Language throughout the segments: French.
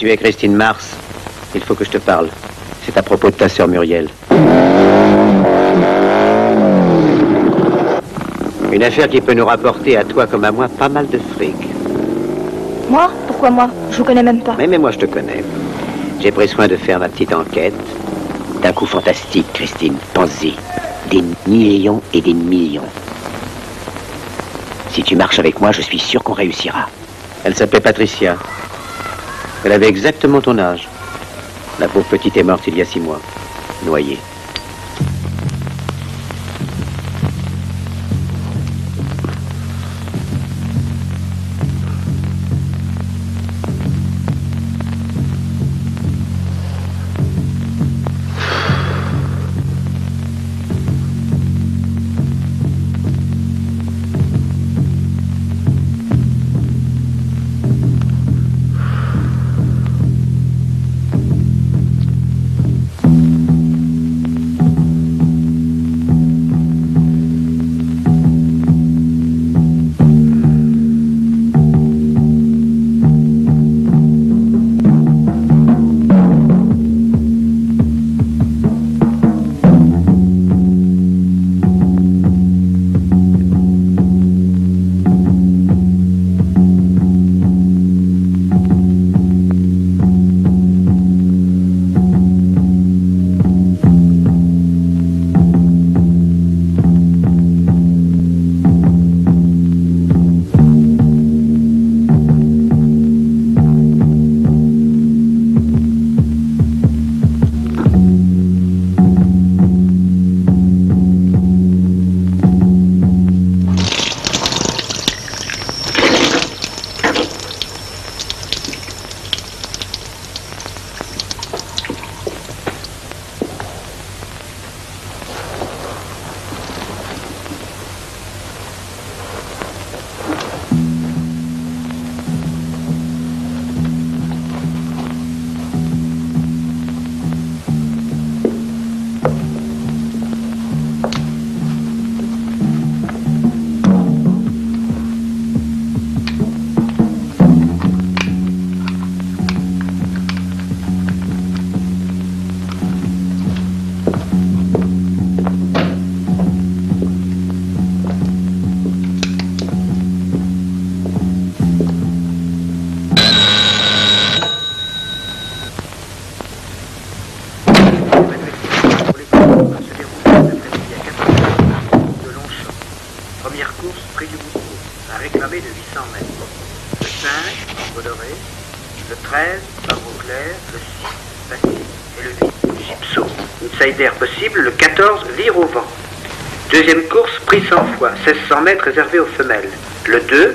Tu es Christine Mars. Il faut que je te parle. C'est à propos de ta sœur Muriel. Une affaire qui peut nous rapporter à toi comme à moi pas mal de fric. Moi? Pourquoi moi? Je vous connais même pas. Mais moi je te connais. J'ai pris soin de faire ma petite enquête. D'un coup fantastique, Christine. Pense-y. Des millions et des millions. Si tu marches avec moi, je suis sûr qu'on réussira. Elle s'appelait Patricia. Elle avait exactement ton âge. La pauvre petite est morte il y a 6 mois. Noyée. Possible, le 14 vire au vent. Deuxième course, prix 100 fois, 1600 mètres réservés aux femelles. Le 2,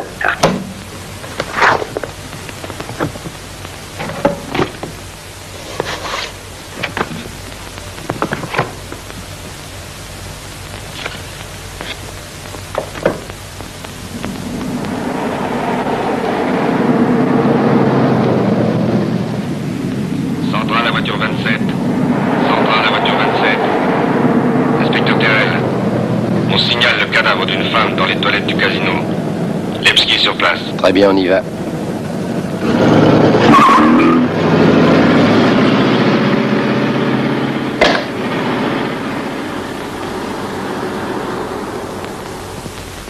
Très bien, on y va.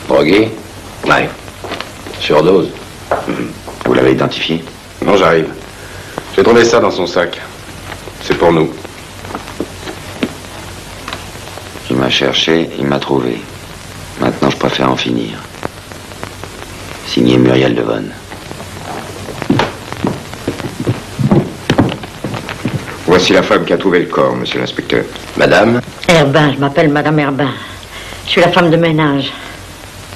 Drogué? Ouais. Surdose? Vous l'avez identifié? Non, j'arrive. J'ai trouvé ça dans son sac. C'est pour nous. Il m'a cherché, il m'a trouvé. Maintenant, je préfère en finir. Signé Muriel Devonne. Voici la femme qui a trouvé le corps, monsieur l'inspecteur. Madame? Herbin, je m'appelle Madame Herbin. Je suis la femme de ménage.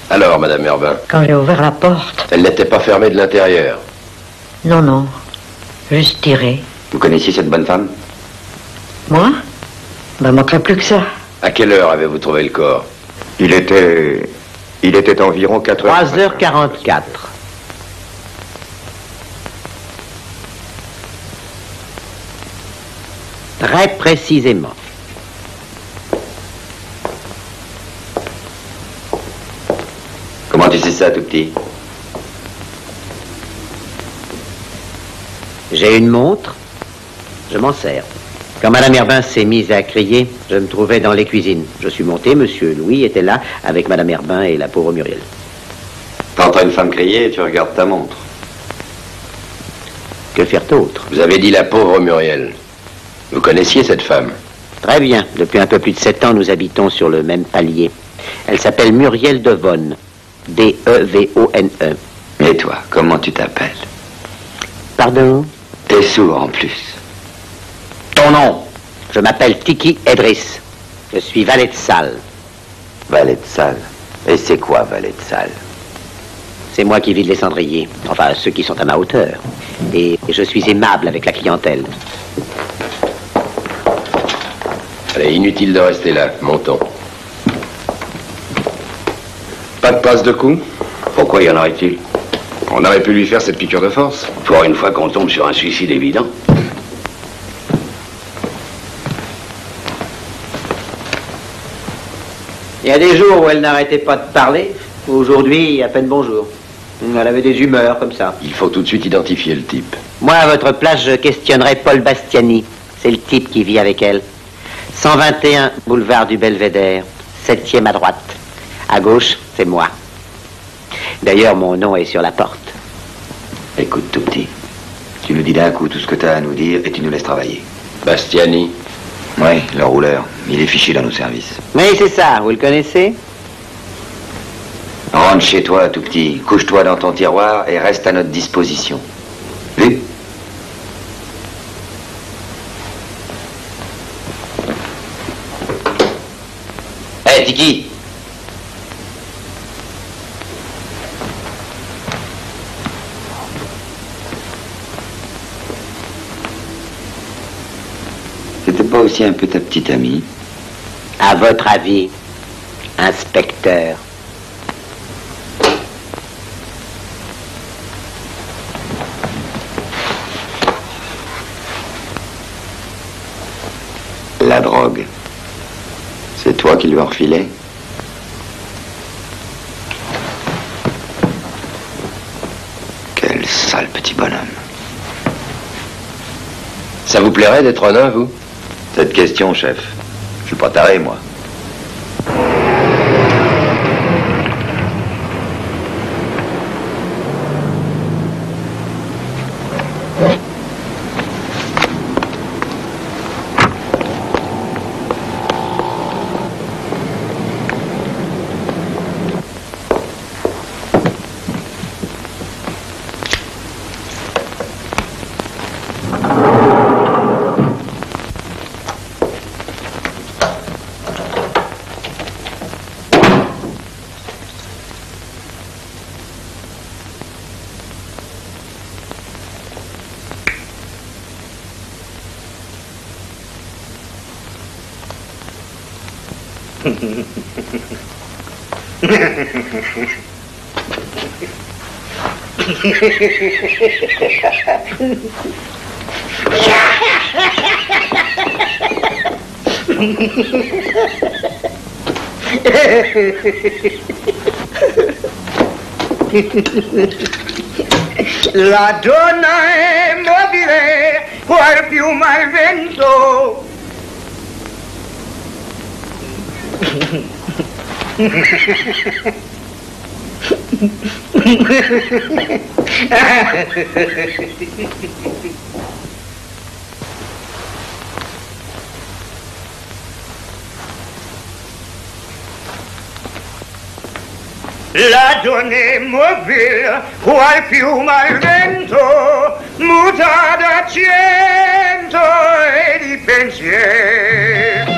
Alors, Madame Herbin? Quand j'ai ouvert la porte... Elle n'était pas fermée de l'intérieur? Non, non. Juste tirée. Vous connaissiez cette bonne femme? Moi? Ben, manquerait plus que ça. À quelle heure avez-vous trouvé le corps? Il était environ 4 heures. 3h44. Très précisément. Comment tu sais ça, tout petit? J'ai une montre, je m'en sers. Quand Madame Herbin s'est mise à crier, je me trouvais dans les cuisines. Je suis monté, Monsieur Louis était là, avec Madame Herbin et la pauvre Muriel. T'entends une femme crier et tu regardes ta montre. Que faire d'autre? Vous avez dit la pauvre Muriel. Vous connaissiez cette femme? Très bien. Depuis un peu plus de 7 ans, nous habitons sur le même palier. Elle s'appelle Muriel Devonne. D-E-V-O-N-E. Et toi, comment tu t'appelles? Pardon? T'es sourd en plus. Ton nom? Je m'appelle Tiki Edris. Je suis valet de salle. Valet de salle. Et c'est quoi, valet de salle? C'est moi qui vide les cendriers. Enfin, ceux qui sont à ma hauteur. Et je suis aimable avec la clientèle. Allez, inutile de rester là. Montons. Pas de passe de coup? Pourquoi y en aurait-il? On aurait pu lui faire cette piqûre de force. Pour une fois qu'on tombe sur un suicide évident. Il y a des jours où elle n'arrêtait pas de parler. Aujourd'hui, à peine bonjour. Elle avait des humeurs comme ça. Il faut tout de suite identifier le type. Moi, à votre place, je questionnerais Paul Bastiani. C'est le type qui vit avec elle. 121 boulevard du Belvédère, 7e à droite. À gauche, c'est moi. D'ailleurs, mon nom est sur la porte. Écoute, tout petit. Tu nous dis d'un coup tout ce que t'as à nous dire et tu nous laisses travailler. Bastiani. Oui, le rouleur. Il est fiché dans nos services. Oui, c'est ça. Vous le connaissez? Rentre chez toi, tout petit. Couche-toi dans ton tiroir et reste à notre disposition. Vu? Hé, Tiki! C'était pas aussi un peu ta petite amie? À votre avis, inspecteur? La drogue. C'est toi qui lui as refilé? Quel sale petit bonhomme. Ça vous plairait d'être un nain, vous? Cette question, chef. Je suis pas taré, moi. La donna è mobile, qual piuma al vento. La donna è mobile, qual piuma al vento, muta d'accento e di pensiero.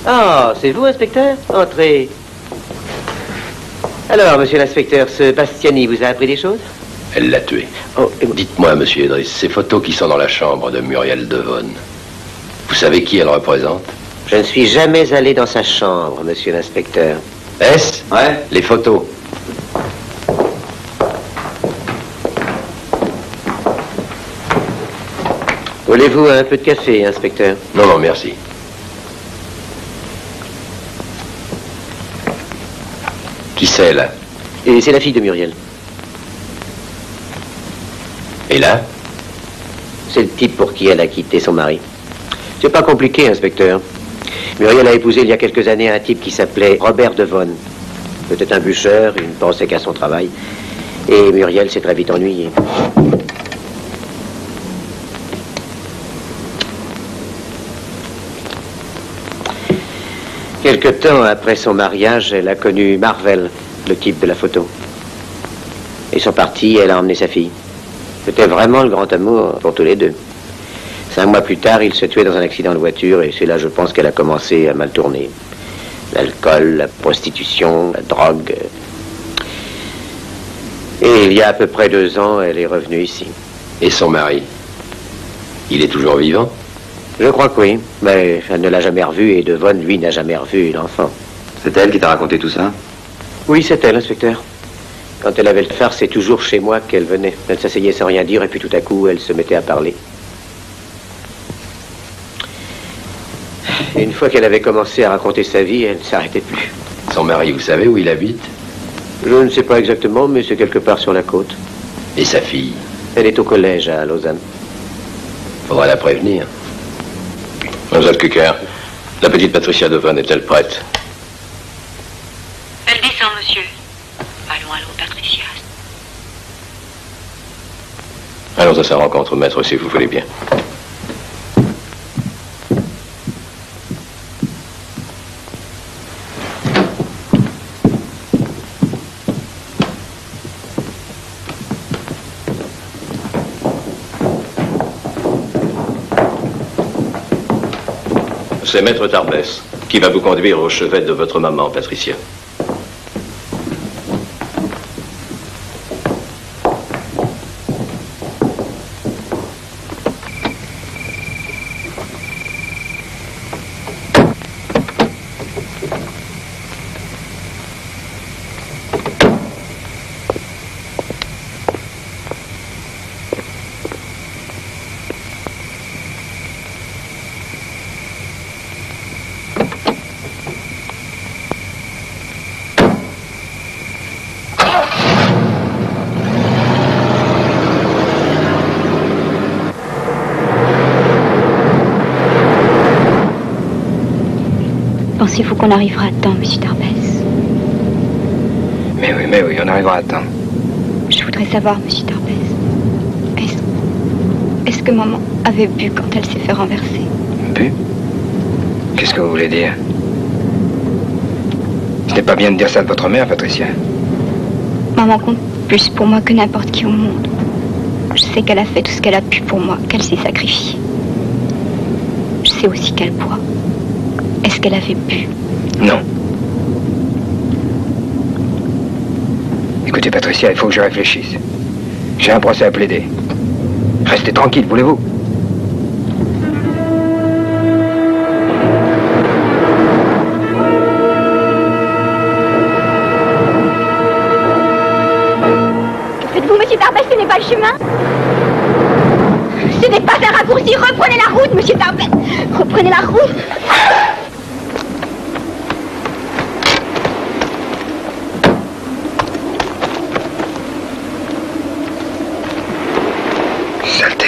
Ah, c'est vous, inspecteur? Entrez. Alors, monsieur l'inspecteur, ce Bastiani vous a appris des choses? Elle l'a tué. Oh, Dites-moi, monsieur Idriss, ces photos qui sont dans la chambre de Muriel Devon, vous savez qui elle représente? je ne suis jamais allé dans sa chambre, monsieur l'inspecteur. Est-ce? Ouais. Les photos. Voulez-vous un peu de café, inspecteur? Non, non, merci. Qui c'est, là? Et c'est la fille de Muriel. Et là? C'est le type pour qui elle a quitté son mari. C'est pas compliqué, inspecteur. Muriel a épousé il y a quelques années un type qui s'appelait Robert Devon. Peut-être un bûcheur, il ne pensait qu'à son travail. Et Muriel s'est très vite ennuyée. Quelque temps après son mariage, elle a connu Marvel, le type de la photo. Ils sont partis, elle a emmené sa fille. C'était vraiment le grand amour pour tous les deux. 5 mois plus tard, ils se tuaient dans un accident de voiture et c'est là, je pense, qu'elle a commencé à mal tourner. L'alcool, la prostitution, la drogue. Et il y a à peu près 2 ans, elle est revenue ici. Et son mari? Il est toujours vivant? Je crois que oui, mais elle ne l'a jamais revu et Devon, lui, n'a jamais revu l'enfant. C'est elle qui t'a raconté tout ça? Oui, c'est elle, inspecteur. Quand elle avait le phare, c'est toujours chez moi qu'elle venait. Elle s'asseyait sans rien dire et puis tout à coup, elle se mettait à parler. Et une fois qu'elle avait commencé à raconter sa vie, elle ne s'arrêtait plus. Son mari, vous savez où il habite? Je ne sais pas exactement, mais c'est quelque part sur la côte. Et sa fille? Elle est au collège à Lausanne. Faudra la prévenir. Mademoiselle Kucker, la petite Patricia Devon est-elle prête? Elle descend, monsieur. Allons, Patricia. Allons à sa rencontre, maître, si vous voulez bien. C'est maître Tarbès qui va vous conduire au chevet de votre maman, Patricia. Pensez-vous qu'on arrivera à temps, monsieur Tarbès? Mais oui, on arrivera à temps. Je voudrais savoir, monsieur Tarbès, est-ce que maman avait bu quand elle s'est fait renverser? Bu? Qu'est-ce que vous voulez dire? Ce n'est pas bien de dire ça de votre mère, Patricia. Maman compte plus pour moi que n'importe qui au monde. Je sais qu'elle a fait tout ce qu'elle a pu pour moi, qu'elle s'est sacrifiée. Je sais aussi qu'elle boit. Est-ce qu'elle avait bu? Non. Écoutez, Patricia, il faut que je réfléchisse. J'ai un procès à plaider. Restez tranquille, voulez-vous? Que faites-vous, monsieur Tarbès? Ce n'est pas le chemin. Ce n'est pas un raccourci. Reprenez la route, monsieur Tarbès. Reprenez la route. Saleté.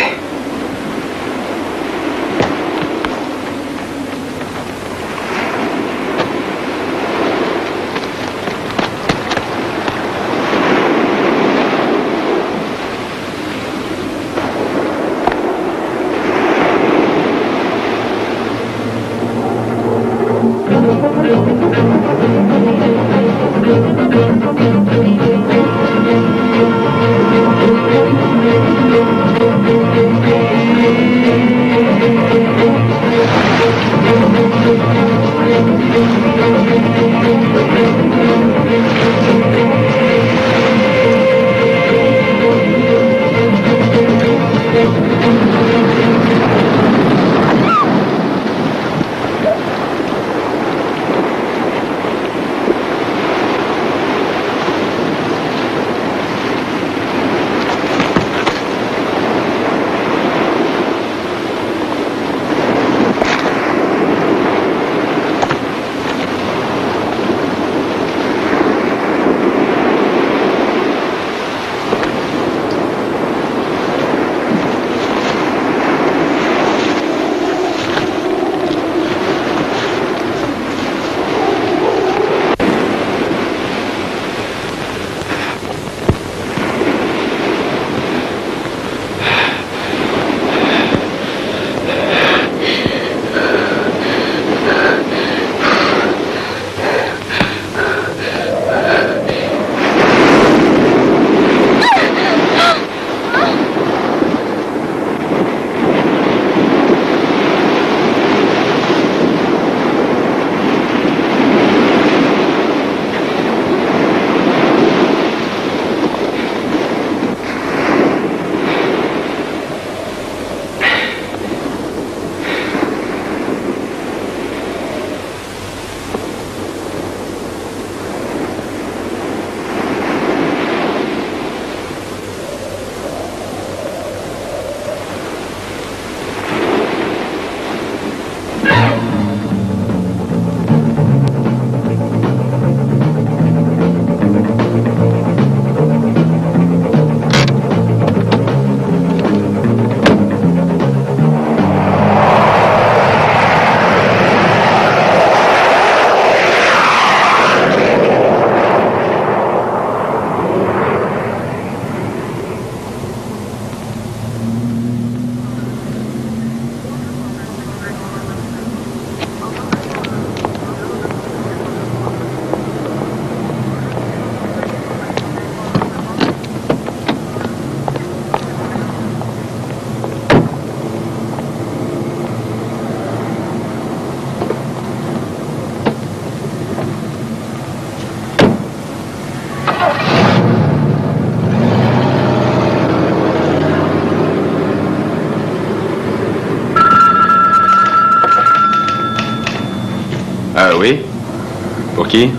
Pour qui?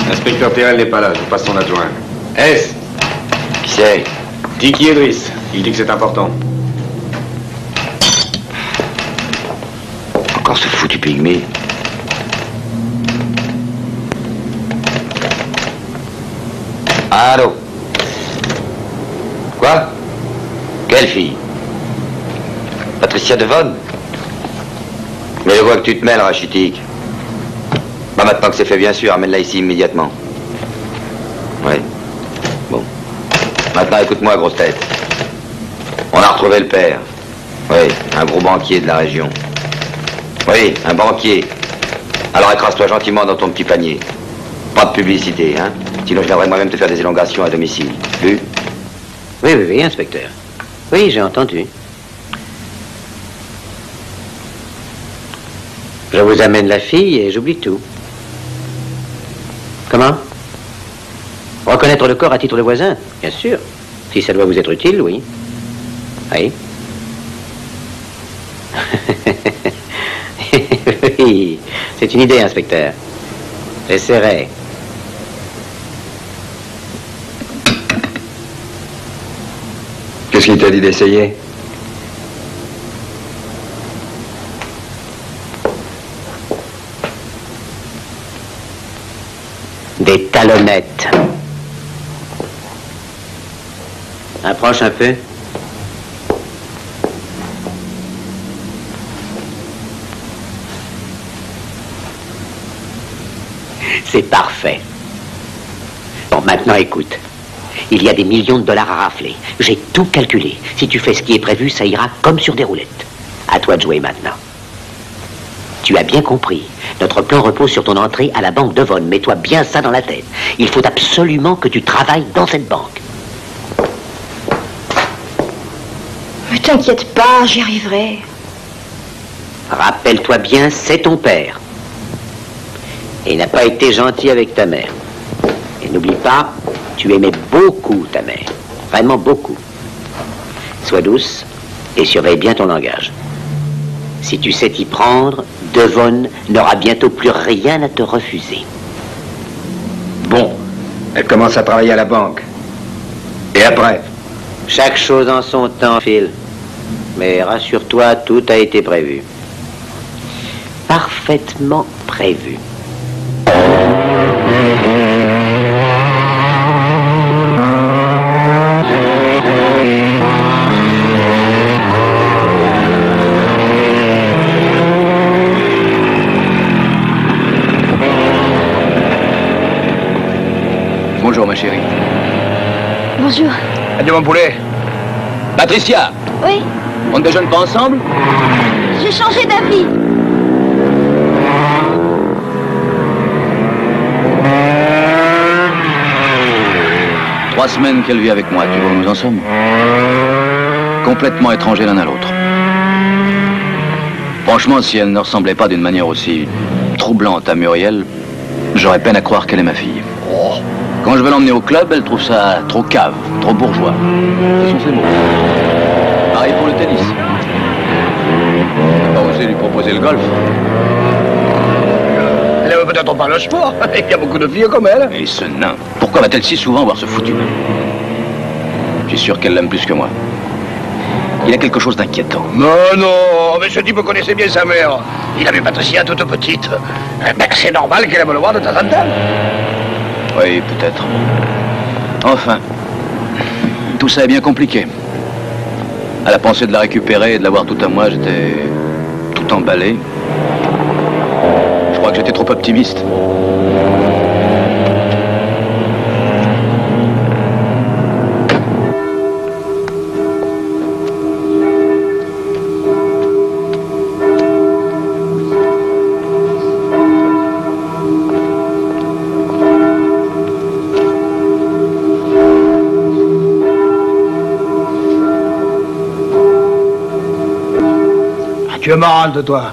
L'inspecteur Terrel n'est pas là, je vous passe son adjoint. S. Qui c'est? Tiki Edris. Il dit que c'est important. Encore ce foutu pygmée. Allô? Quoi? Quelle fille? Patricia Devon? Mais je vois que tu te mêles, rachitique. Bah maintenant que c'est fait, bien sûr, amène-la ici immédiatement. Oui. Bon. Maintenant, écoute-moi, grosse tête. On a retrouvé le père. Oui, un gros banquier de la région. Oui, un banquier. Alors écrase-toi gentiment dans ton petit panier. Pas de publicité, hein? Sinon, je viendrai moi-même te faire des élongations à domicile. Vu? Oui, oui, oui, inspecteur. Oui, j'ai entendu. Je vous amène la fille et j'oublie tout. Comment? Reconnaître le corps à titre de voisin? Bien sûr. Si ça doit vous être utile, oui. Oui. Oui, c'est une idée, inspecteur. J'essaierai. Qu'est-ce qu'il t'a dit d'essayer? Des talonnettes. Approche un peu. C'est parfait. Bon, maintenant écoute. Il y a des millions de dollars à rafler. J'ai tout calculé. Si tu fais ce qui est prévu, ça ira comme sur des roulettes. À toi de jouer maintenant. Tu as bien compris. Notre plan repose sur ton entrée à la banque Devon. Mets-toi bien ça dans la tête. Il faut absolument que tu travailles dans cette banque. Ne t'inquiète pas, j'y arriverai. Rappelle-toi bien, c'est ton père. Et il n'a pas été gentil avec ta mère. Et n'oublie pas, tu aimais beaucoup ta mère. Vraiment beaucoup. Sois douce et surveille bien ton langage. Si tu sais t'y prendre, Devon n'aura bientôt plus rien à te refuser. Bon, elle commence à travailler à la banque. Et après? Chaque chose en son temps, Phil. Mais rassure-toi, tout a été prévu. Parfaitement prévu. Bonjour, ma chérie. Bonjour. Adieu, mon poulet. Patricia, Oui, on ne déjeune pas ensemble? j'ai changé d'avis. Trois semaines qu'elle vit avec moi, tu vois où nous en sommes? Complètement étrangers l'un à l'autre. Franchement, si elle ne ressemblait pas d'une manière aussi troublante à Muriel, j'aurais peine à croire qu'elle est ma fille. Quand je veux l'emmener au club, elle trouve ça trop cave, trop bourgeois. Ce sont ses mots. Pareil pour le tennis. J'ai pas osé lui proposer le golf. Elle aime peut-être pas le sport. Il y a beaucoup de filles comme elle. Et ce nain, pourquoi va-t-elle si souvent voir ce foutu nain? Je suis sûr qu'elle l'aime plus que moi. Il a quelque chose d'inquiétant. Non, mais ce type connaissait bien sa mère. Il avait Patricia toute petite. Ben, c'est normal qu'elle aime le voir de temps en temps. Oui, peut-être. Enfin, tout ça est bien compliqué. À la pensée de la récupérer et de l'avoir tout à moi, j'étais tout emballé. Je crois que j'étais trop optimiste. Tu es marrante, toi.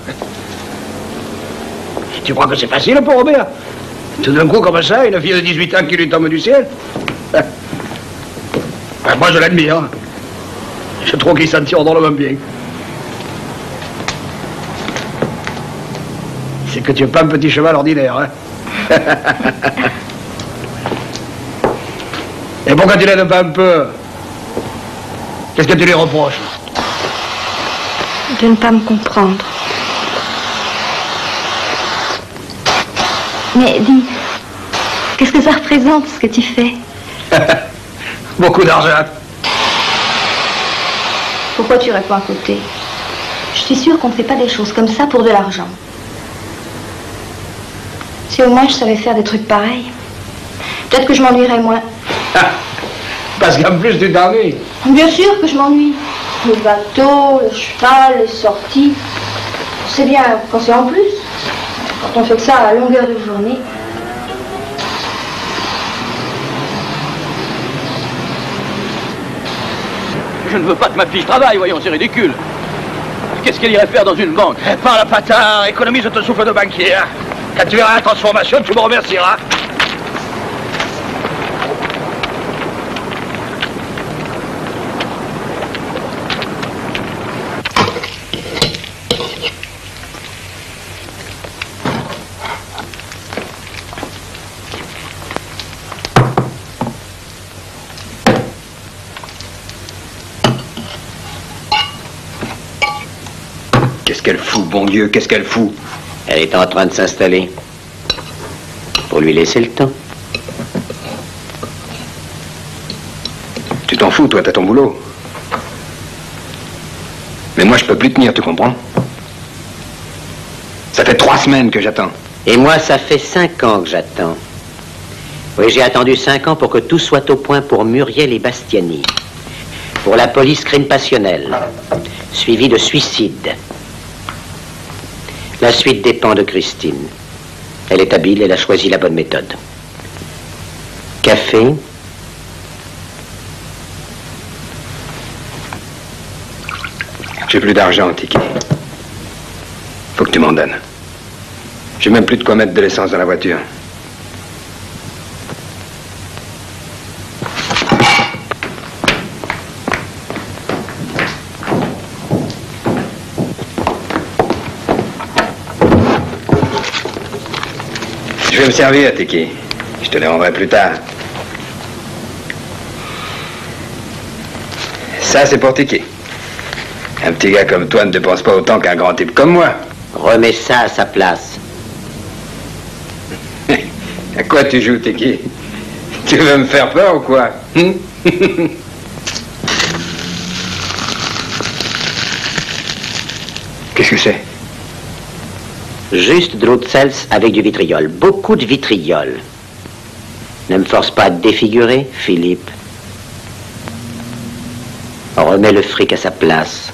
Tu crois que c'est facile pour Robert? Tout d'un coup, comme ça, une fille de 18 ans qui lui tombe du ciel? Moi, je l'admire. Je trouve qu'il s'en tire drôlement bien. C'est que tu es pas un petit cheval ordinaire, hein. Et pourquoi tu l'aides pas un peu? Qu'est-ce que tu lui reproches? De ne pas me comprendre. Mais dis, qu'est-ce que ça représente, ce que tu fais? Beaucoup d'argent. Pourquoi tu réponds à côté? Je suis sûre qu'on ne fait pas des choses comme ça pour de l'argent. Si au moins je savais faire des trucs pareils, peut-être que je m'ennuierais moins. Parce qu'en plus tu t'ennuies. Bien sûr que je m'ennuie. Le bateau, le cheval, les sorties. C'est bien quand c'est en plus. Quand on fait que ça à longueur de journée. Je ne veux pas que ma fille travaille, voyons, c'est ridicule. Qu'est-ce qu'elle irait faire dans une banque? Parle patard, économise ton souffle de banquier. Quand tu verras la transformation, tu me remercieras. Qu'est-ce qu'elle fout, bon Dieu, qu'est-ce qu'elle fout? Elle est en train de s'installer. Faut lui laisser le temps. Tu t'en fous, toi, t'as ton boulot. Mais moi, je peux plus tenir, tu comprends? Ça fait 3 semaines que j'attends. Et moi, ça fait 5 ans que j'attends. Oui, j'ai attendu 5 ans pour que tout soit au point pour Muriel et Bastiani. Pour la police crime passionnel, suivi de suicide. La suite dépend de Christine. Elle est habile, elle a choisi la bonne méthode. Café. J'ai plus d'argent, Tiki. Faut que tu m'en donnes. J'ai même plus de quoi mettre de l'essence dans la voiture. Je vais me servir, Tiki. Je te les rendrai plus tard. Ça, c'est pour Tiki. Un petit gars comme toi ne dépense pas autant qu'un grand type comme moi. Remets ça à sa place. À quoi tu joues, Tiki? Tu veux me faire peur ou quoi? Qu'est-ce que c'est? Juste de l'eau de sels avec du vitriol. Beaucoup de vitriol. Ne me force pas à te défigurer, Philippe. Remets le fric à sa place.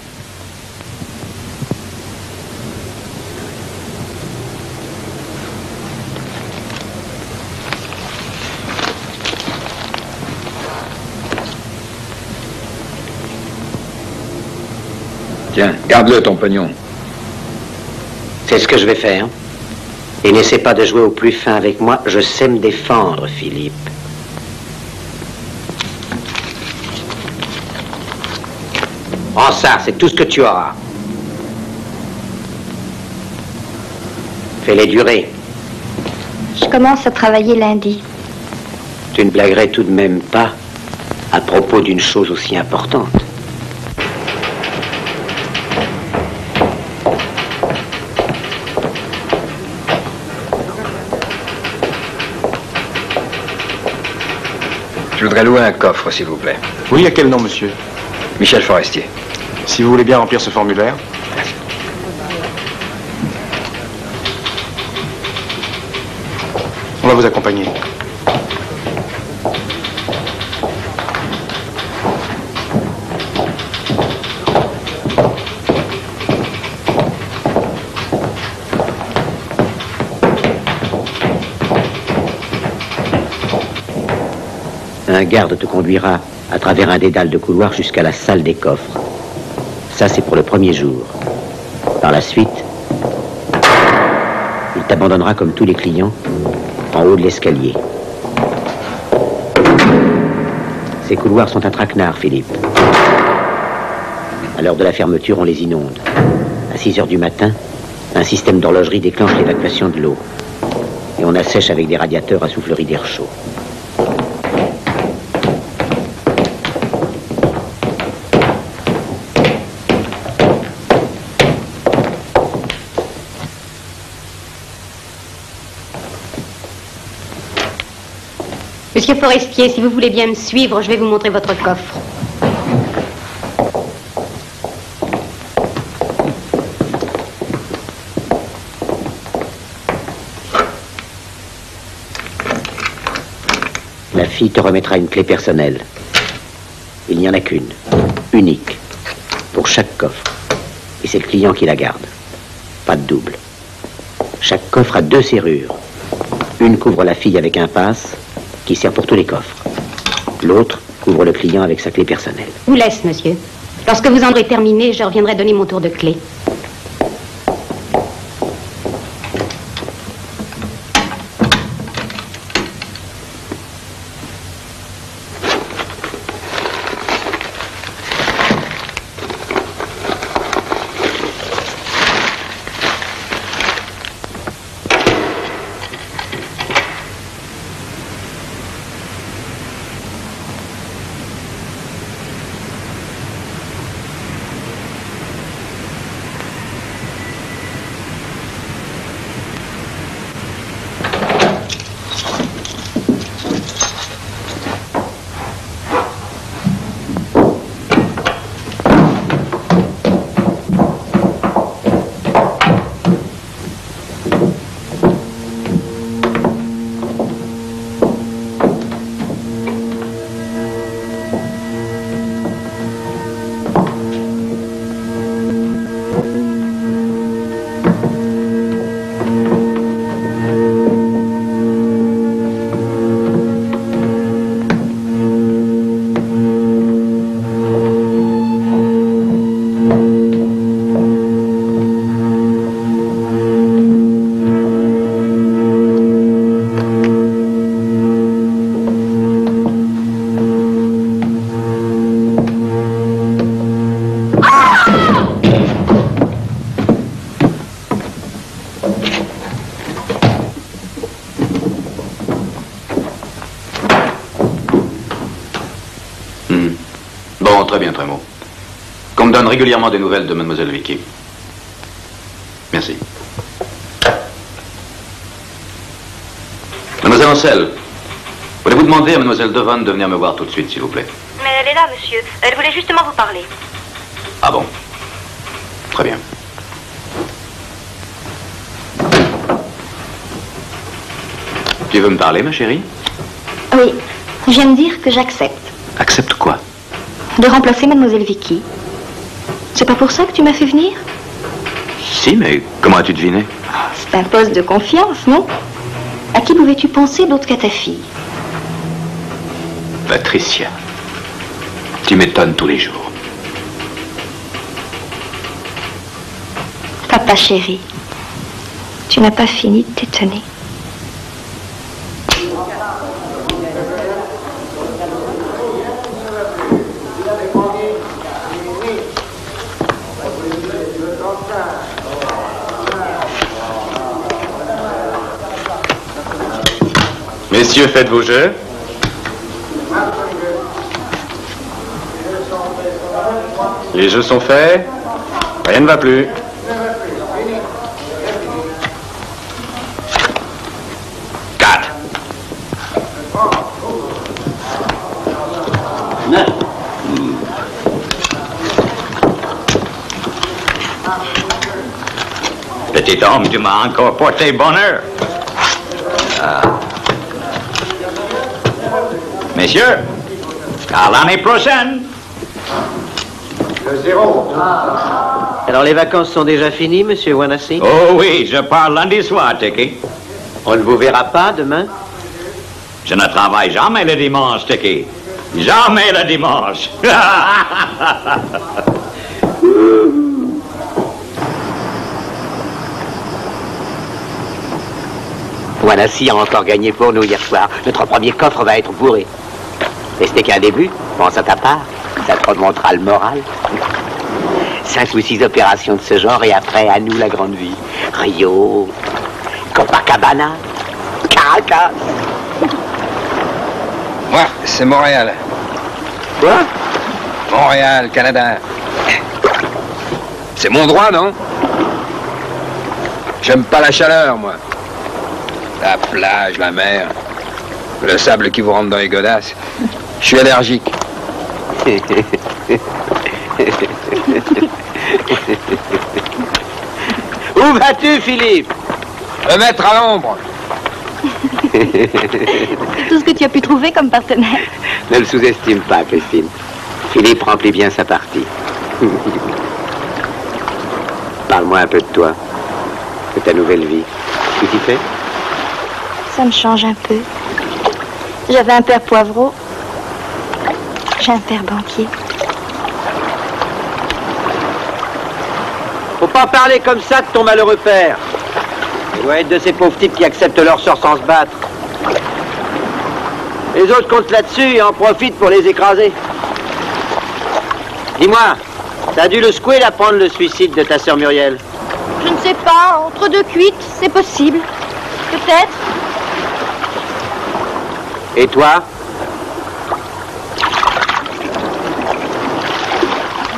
Tiens, garde-le, ton pognon. C'est ce que je vais faire. Et n'essaie pas de jouer au plus fin avec moi. Je sais me défendre, Philippe. Prends ça, c'est tout ce que tu auras. Fais-les durer. Je commence à travailler lundi. Tu ne blaguerais tout de même pas à propos d'une chose aussi importante. Je voudrais louer un coffre, s'il vous plaît. Oui, à quel nom, monsieur? Michel Forestier. Si vous voulez bien remplir ce formulaire. On va vous accompagner. Un garde te conduira à travers un dédale de couloir jusqu'à la salle des coffres. Ça, c'est pour le premier jour. Par la suite, il t'abandonnera comme tous les clients en haut de l'escalier. Ces couloirs sont un traquenard, Philippe. À l'heure de la fermeture, on les inonde. À 6 heures du matin, Un système d'horlogerie déclenche l'évacuation de l'eau. Et on assèche avec des radiateurs à soufflerie d'air chaud. Monsieur Forestier, si vous voulez bien me suivre, je vais vous montrer votre coffre. La fille te remettra une clé personnelle. Il n'y en a qu'une, unique, pour chaque coffre. Et c'est le client qui la garde. Pas de double. Chaque coffre a 2 serrures. Une couvre la fille avec un passe, qui sert pour tous les coffres. L'autre couvre le client avec sa clé personnelle. Je vous laisse, monsieur. Lorsque vous en aurez terminé, je reviendrai donner mon tour de clé. Très bien, Trémaux. Qu'on me donne régulièrement des nouvelles de Mademoiselle Vicky. Merci. Mademoiselle Ancel, voulez-vous demander à Mademoiselle Devon de venir me voir tout de suite, s'il vous plaît? Mais elle est là, monsieur. Elle voulait justement vous parler. Ah bon? Très bien. Tu veux me parler, ma chérie? Oui, je viens de dire que j'accepte. Accepte quoi? De remplacer Mademoiselle Vicky. C'est pas pour ça que tu m'as fait venir? Si, mais comment as-tu deviné? C'est un poste de confiance, non? À qui pouvais-tu penser d'autre qu'à ta fille? Patricia, tu m'étonnes tous les jours. Papa chéri, tu n'as pas fini de t'étonner. Messieurs, faites vos jeux. Les jeux sont faits. Rien ne va plus. Petit homme, tu m'as encore porté bonheur. Messieurs, à l'année prochaine. Le 0. Alors les vacances sont déjà finies, monsieur Wanassi? Oh oui, je pars lundi soir, Tiki. On ne vous verra pas demain? Je ne travaille jamais le dimanche, Tiki. Jamais le dimanche. Wanassi a encore gagné pour nous hier soir. Notre premier coffre va être bourré. Mais ce n'est qu'un début. Pense à ta part. Ça te remontera le moral. 5 ou 6 opérations de ce genre et après, à nous la grande vie. Rio, Copacabana, Caracas. Moi, c'est Montréal. Quoi? Montréal, Canada. C'est mon droit, non? J'aime pas la chaleur, moi. La plage, la mer, le sable qui vous rentre dans les godasses. Je suis allergique. Où vas-tu, Philippe? Me mettre à l'ombre. C'est tout ce que tu as pu trouver comme partenaire. Ne le sous-estime pas, Christine. Philippe remplit bien sa partie. Parle-moi un peu de toi, de ta nouvelle vie. Tu t'y fais? Ça me change un peu. J'avais un père poivreau. J'ai un père banquier. Faut pas parler comme ça de ton malheureux père. Il doit être de ces pauvres types qui acceptent leur sort sans se battre. Les autres comptent là-dessus et en profitent pour les écraser. Dis-moi, t'as dû le secouer d'apprendre le suicide de ta sœur Muriel? Je ne sais pas, entre deux cuites, c'est possible. Peut-être. Et toi?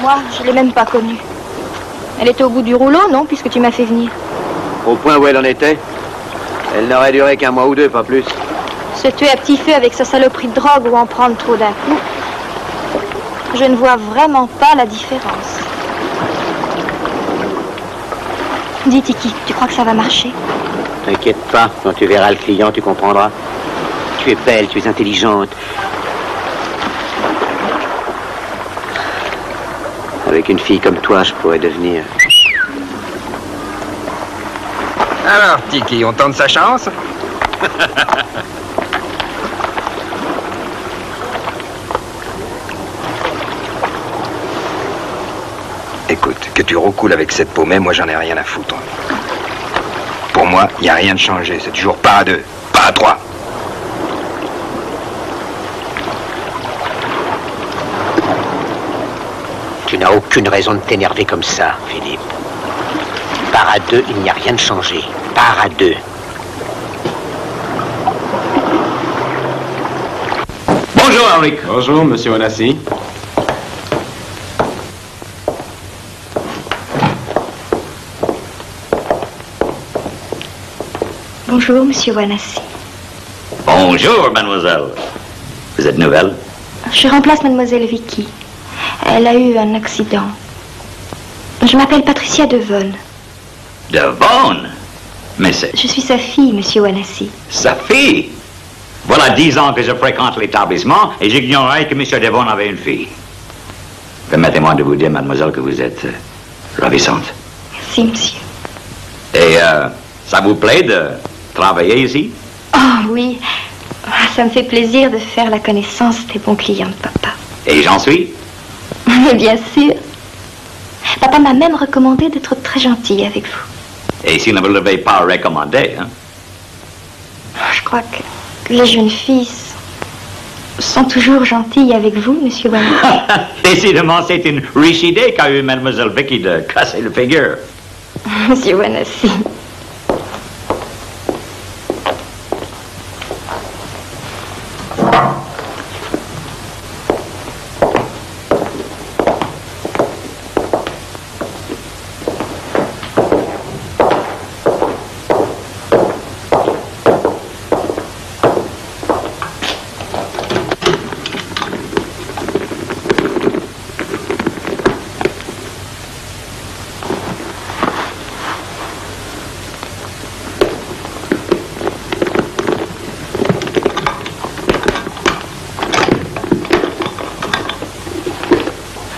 Moi, je l'ai même pas connue. Elle était au bout du rouleau, non, puisque tu m'as fait venir. Au point où elle en était? Elle n'aurait duré qu'un mois ou deux, pas plus. Se tuer à petit feu avec sa saloperie de drogue ou en prendre trop d'un coup, je ne vois vraiment pas la différence. Dis, Tiki, tu crois que ça va marcher? T'inquiète pas, quand tu verras le client, tu comprendras. Tu es belle, tu es intelligente. Avec une fille comme toi, je pourrais devenir... Alors, Tiki, on tente sa chance? Écoute, que tu roucoules avec cette paumée, moi j'en ai rien à foutre. Pour moi, il n'y a rien de changé. C'est toujours pas à 2, pas à 3. Tu n'as aucune raison de t'énerver comme ça, Philippe. Part à 2, il n'y a rien de changé. Part à 2. Bonjour, Henrik. Bonjour, monsieur Onassi. Bonjour, monsieur Wanassi. Bonjour, mademoiselle. Vous êtes nouvelle? Je remplace mademoiselle Vicky. Elle a eu un accident. Je m'appelle Patricia Devon. Devon? Mais c'est... Je suis sa fille, monsieur Wanassi. Sa fille? Voilà 10 ans que je fréquente l'établissement et j'ignorais que M. Devon avait une fille. Permettez-moi de vous dire, mademoiselle, que vous êtes ravissante. Merci, monsieur. Et ça vous plaît de travailler ici? Oh, oui. Ça me fait plaisir de faire la connaissance des bons clients de papa. Et j'en suis? Mais bien sûr. Papa m'a même recommandé d'être très gentil avec vous. Et s'il ne vous l'avait pas recommandé, hein? Je crois que les jeunes filles sont toujours gentilles avec vous, monsieur Wanassi. Décidément, c'est une riche idée qu'a eu mademoiselle Vicky de casser le figure. Monsieur Wanassi.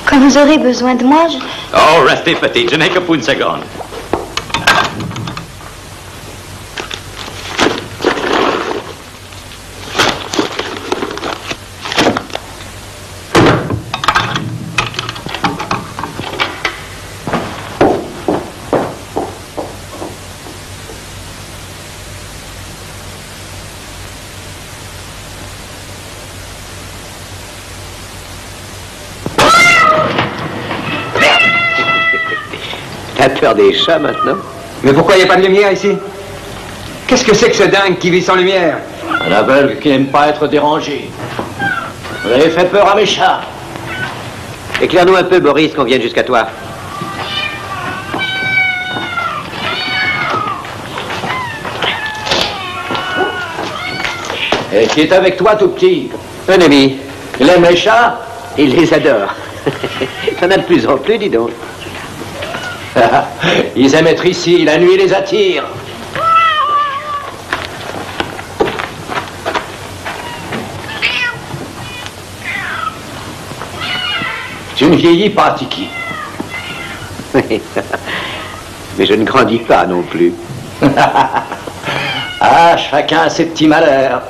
Quand vous aurez besoin de moi, Oh, restez petite, je n'ai que pour une seconde. T'as peur des chats maintenant? Mais pourquoi il n'y a pas de lumière ici? Qu'est-ce que c'est que ce dingue qui vit sans lumière? Un aveugle qui n'aime pas être dérangé. Vous avez fait peur à mes chats. Éclaire-nous un peu, Boris, qu'on vienne jusqu'à toi. Et qui est avec toi, tout petit? Un ami. Il aime les chats? Il les adore. T'en as de plus en plus, dis donc. Ils aiment être ici, la nuit les attire. Tu ne vieillis pas, Tiki. Mais je ne grandis pas non plus. Ah, chacun a ses petits malheurs.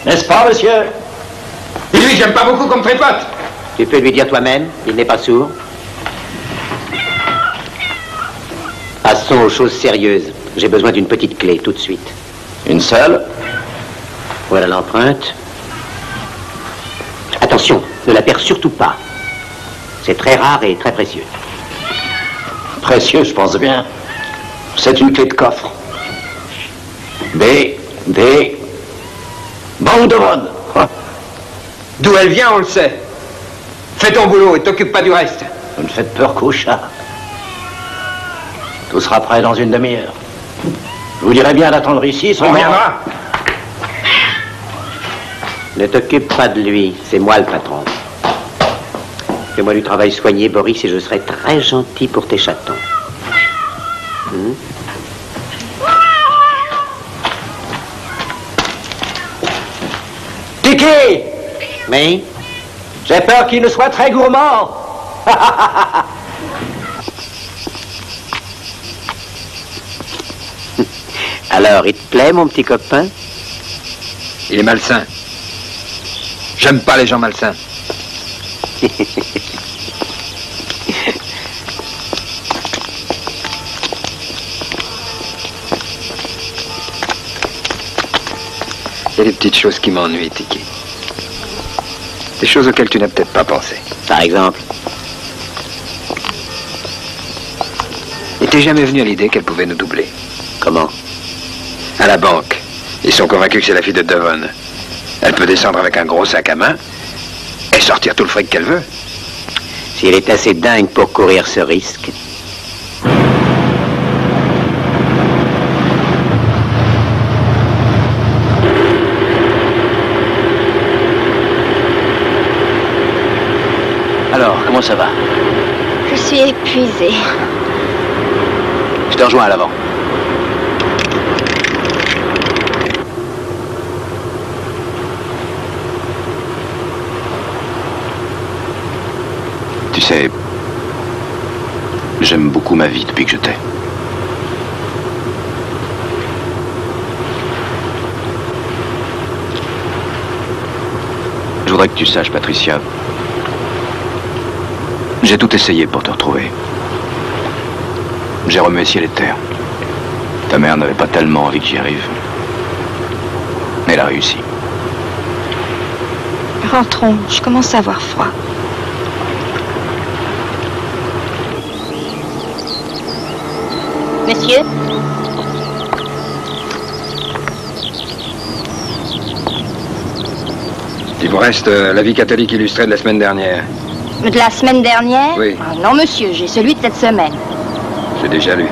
N'est-ce pas, monsieur? Et lui, j'aime pas beaucoup comme trépote. Tu peux lui dire toi-même, il n'est pas sourd. Passons aux choses sérieuses. J'ai besoin d'une petite clé, tout de suite. Une seule? Voilà l'empreinte. Attention, ne la perds surtout pas. C'est très rare et très précieux. Précieux, je pense bien. C'est une clé de coffre. Des bandes de Von. D'où elle vient, on le sait. Fais ton boulot et t'occupe pas du reste. Vous ne faites peur qu'aux chats. Tout sera prêt dans une demi-heure. Je vous dirai bien d'attendre ici. On reviendra. Ne t'occupe pas de lui, c'est moi le patron. Fais-moi du travail soigné, Boris, et je serai très gentil pour tes chatons. Tiki! Oui? J'ai peur qu'il ne soit très gourmand. Alors, il te plaît, mon petit copain? Il est malsain. J'aime pas les gens malsains. Il y a des petites choses qui m'ennuient, Tiki. Des choses auxquelles tu n'as peut-être pas pensé. Par exemple? Il t'est jamais venu à l'idée qu'elle pouvait nous doubler? Comment? À la banque. Ils sont convaincus que c'est la fille de Devon. Elle peut descendre avec un gros sac à main et sortir tout le fric qu'elle veut. Si elle est assez dingue pour courir ce risque. Alors, comment ça va? Je suis épuisée. Je te rejoins à l'avant. Tu sais, j'aime beaucoup ma vie depuis que je t'ai. Je voudrais que tu saches, Patricia, j'ai tout essayé pour te retrouver. J'ai remué ciel et terre. Ta mère n'avait pas tellement envie que j'y arrive. Mais elle a réussi. Rentrons, je commence à avoir froid. Monsieur? Il vous reste la vie catholique illustrée de la semaine dernière. De la semaine dernière? Oui. Ah, non, monsieur, j'ai celui de cette semaine. J'ai déjà lu.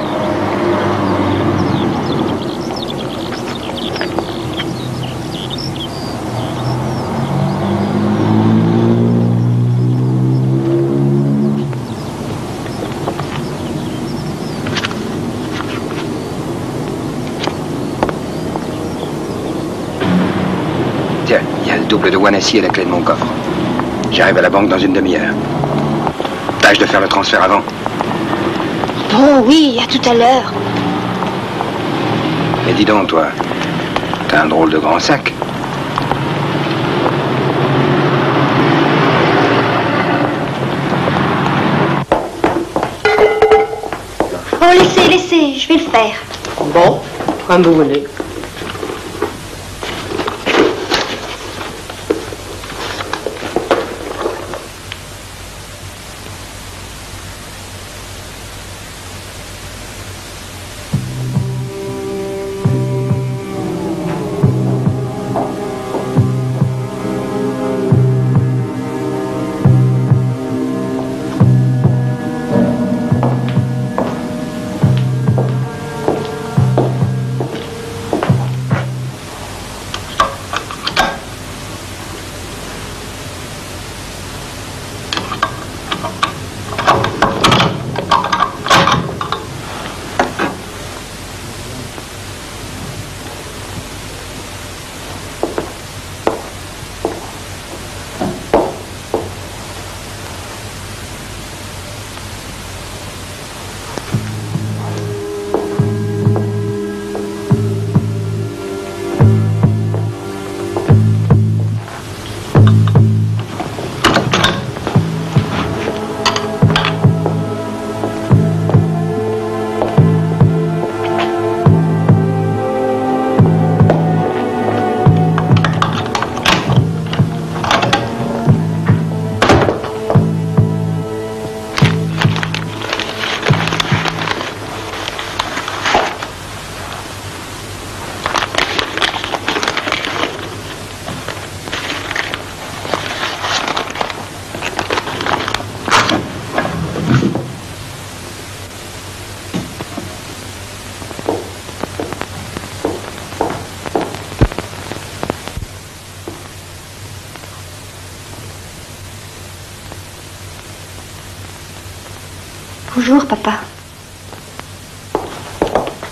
Tiens, il y a le double de Wanassi et la clé de mon coffre. J'arrive à la banque dans une demi-heure. Tâche de faire le transfert avant. Bon, oui, à tout à l'heure. Mais dis donc, toi, t'as un drôle de grand sac. Oh, laissez, je vais le faire. Bon, comme vous voulez. Bonjour, papa.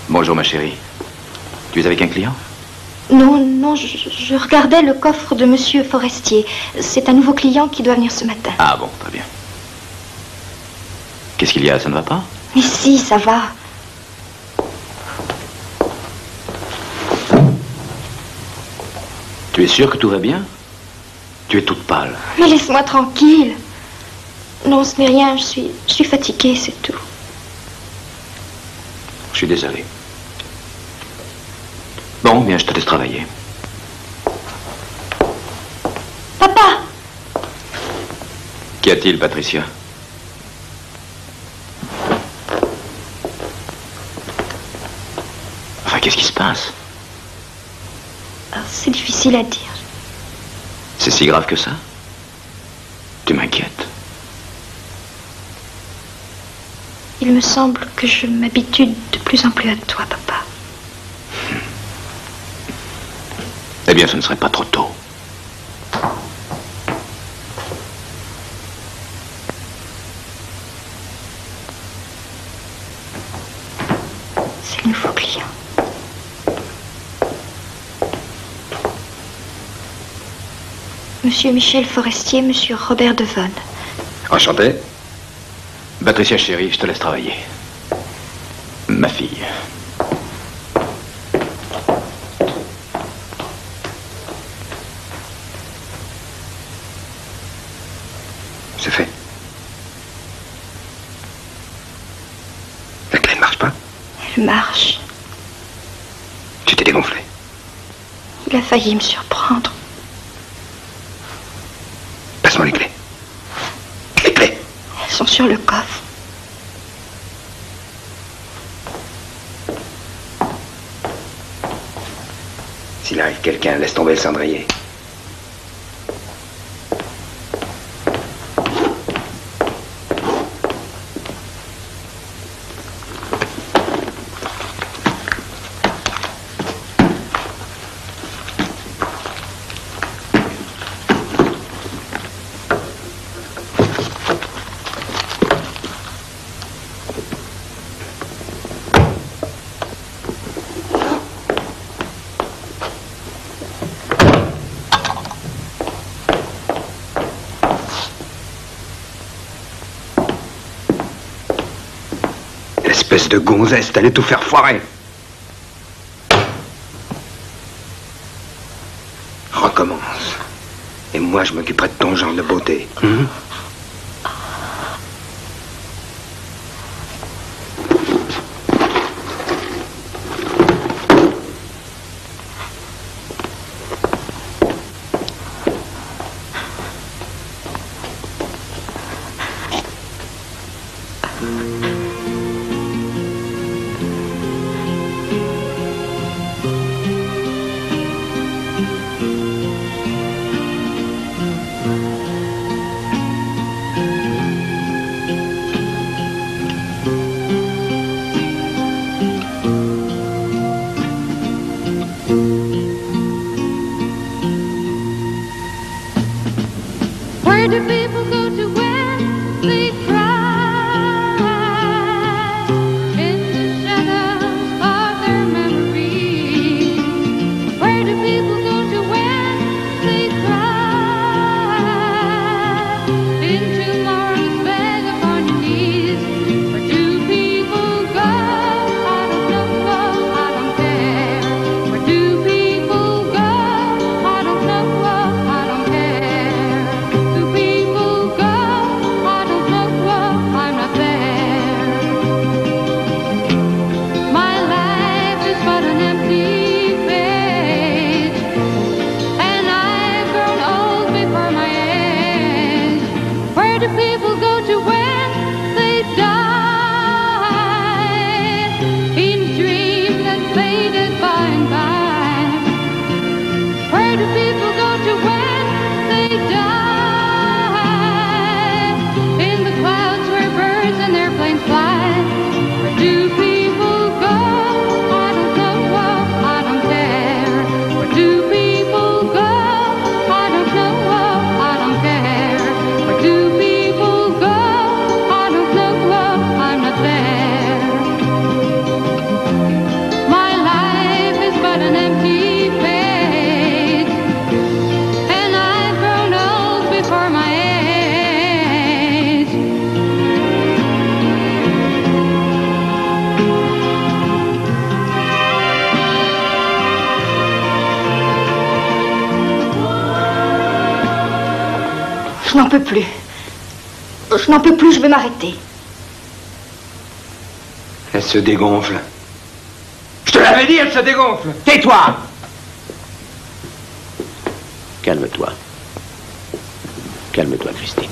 Bonjour, ma chérie. Tu es avec un client? Non, je regardais le coffre de Monsieur Forestier. C'est un nouveau client qui doit venir ce matin. Ah bon, très bien. Qu'est-ce qu'il y a? Ça ne va pas? Mais si, ça va. Tu es sûre que tout va bien? Tu es toute pâle. Mais laisse-moi tranquille. Non, ce n'est rien, je suis fatiguée, c'est tout. Je suis désolé. Bon, bien, je te laisse travailler. Papa! Qu'y a-t-il, Patricia? Enfin, qu'est-ce qui se passe? C'est difficile à dire. C'est si grave que ça? Tu m'inquiètes. Il me semble que je m'habitue de plus en plus à toi, papa. Eh bien, ce ne serait pas trop tôt. C'est le nouveau client. Monsieur Michel Forestier, Monsieur Robert Devon. Enchanté. Patricia, chérie, je te laisse travailler. Ma fille. C'est fait. La clé ne marche pas? Elle marche. Tu t'es dégonflé. Il a failli me surprendre. Passe-moi les clés. Les clés. Elles sont sur le coffre. S'il arrive quelqu'un, laisse tomber le cendrier. Espèce de gonzesse, t'allais tout faire foirer. Recommence. Et moi, je m'occuperai de ton genre de beauté. Where do people go to when they cry? peux plus. Je n'en peux plus, je vais m'arrêter. Elle se dégonfle. Je te l'avais dit, elle se dégonfle. Tais-toi! Calme-toi. Calme-toi, Christine.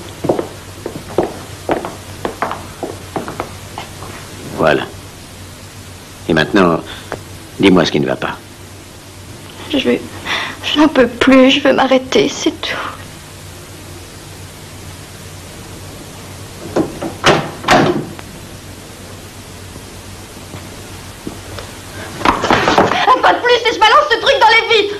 Voilà. Et maintenant, dis-moi ce qui ne va pas. Je n'en peux plus, je veux m'arrêter, c'est tout. Un pas de plus et je balance ce truc dans les vitres.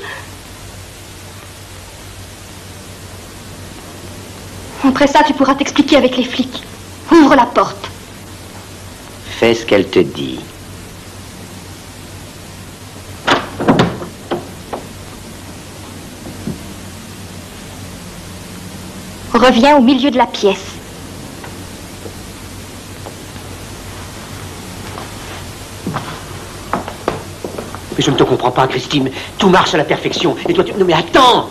Après ça, tu pourras t'expliquer avec les flics. Ouvre la porte. Fais ce qu'elle te dit. Reviens au milieu de la pièce. Mais je ne te comprends pas, Christine. Tout marche à la perfection. Et toi, tu... Non, mais attends!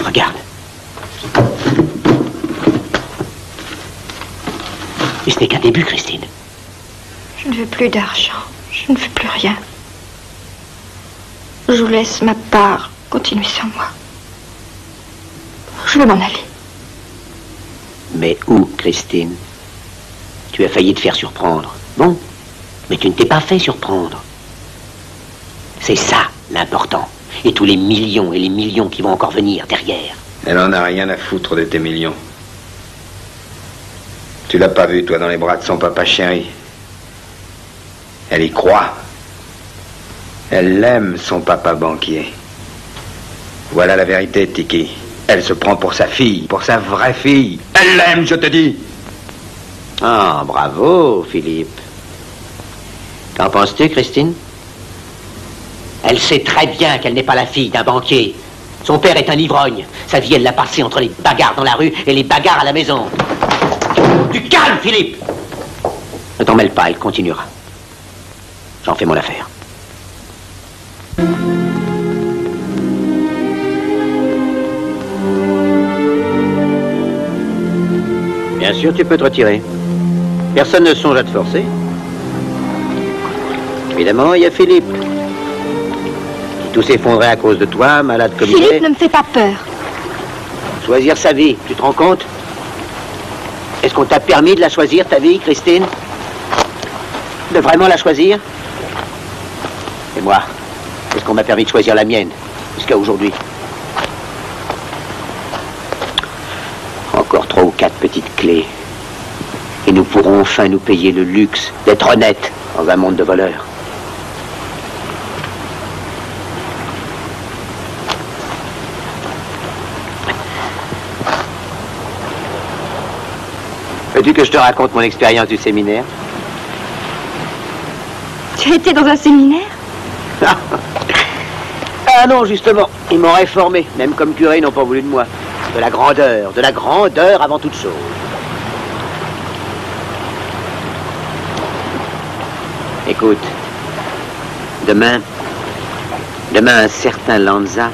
Regarde. Et ce n'est qu'un début, Christine. Je ne veux plus d'argent. Je ne veux plus rien. Je vous laisse ma part continuer sans moi. Je veux m'en aller. Mais où, Christine? Tu as failli te faire surprendre. Bon, mais tu ne t'es pas fait surprendre. C'est ça, l'important. Et tous les millions et les millions qui vont encore venir derrière. Elle en a rien à foutre de tes millions. Tu l'as pas vu, toi, dans les bras de son papa chéri. Elle y croit. Elle aime son papa banquier. Voilà la vérité, Tiki. Elle se prend pour sa fille, pour sa vraie fille. Elle l'aime, je te dis. Ah, bravo, Philippe. Qu'en penses-tu, Christine? Elle sait très bien qu'elle n'est pas la fille d'un banquier. Son père est un ivrogne. Sa vie, elle l'a passée entre les bagarres dans la rue et les bagarres à la maison. Du calme, Philippe! Ne t'en mêle pas, elle continuera. J'en fais mon affaire. Bien sûr, tu peux te retirer. Personne ne songe à te forcer. Évidemment, il y a Philippe. Qui tout s'effondrait à cause de toi, malade comme il est. Philippe ne me fait pas peur. Choisir sa vie, tu te rends compte? Est-ce qu'on t'a permis de la choisir, ta vie, Christine? De vraiment la choisir? Et moi, est-ce qu'on m'a permis de choisir la mienne, jusqu'à aujourd'hui? Encore 3 ou 4 petites clés. Et nous pourrons enfin nous payer le luxe d'être honnêtes dans un monde de voleurs. Veux-tu que je te raconte mon expérience du séminaire? Tu as été dans un séminaire? Ah non, justement, ils m'ont réformé. Même comme curé, ils n'ont pas voulu de moi. De la grandeur avant toute chose. Écoute, demain, un certain Lanza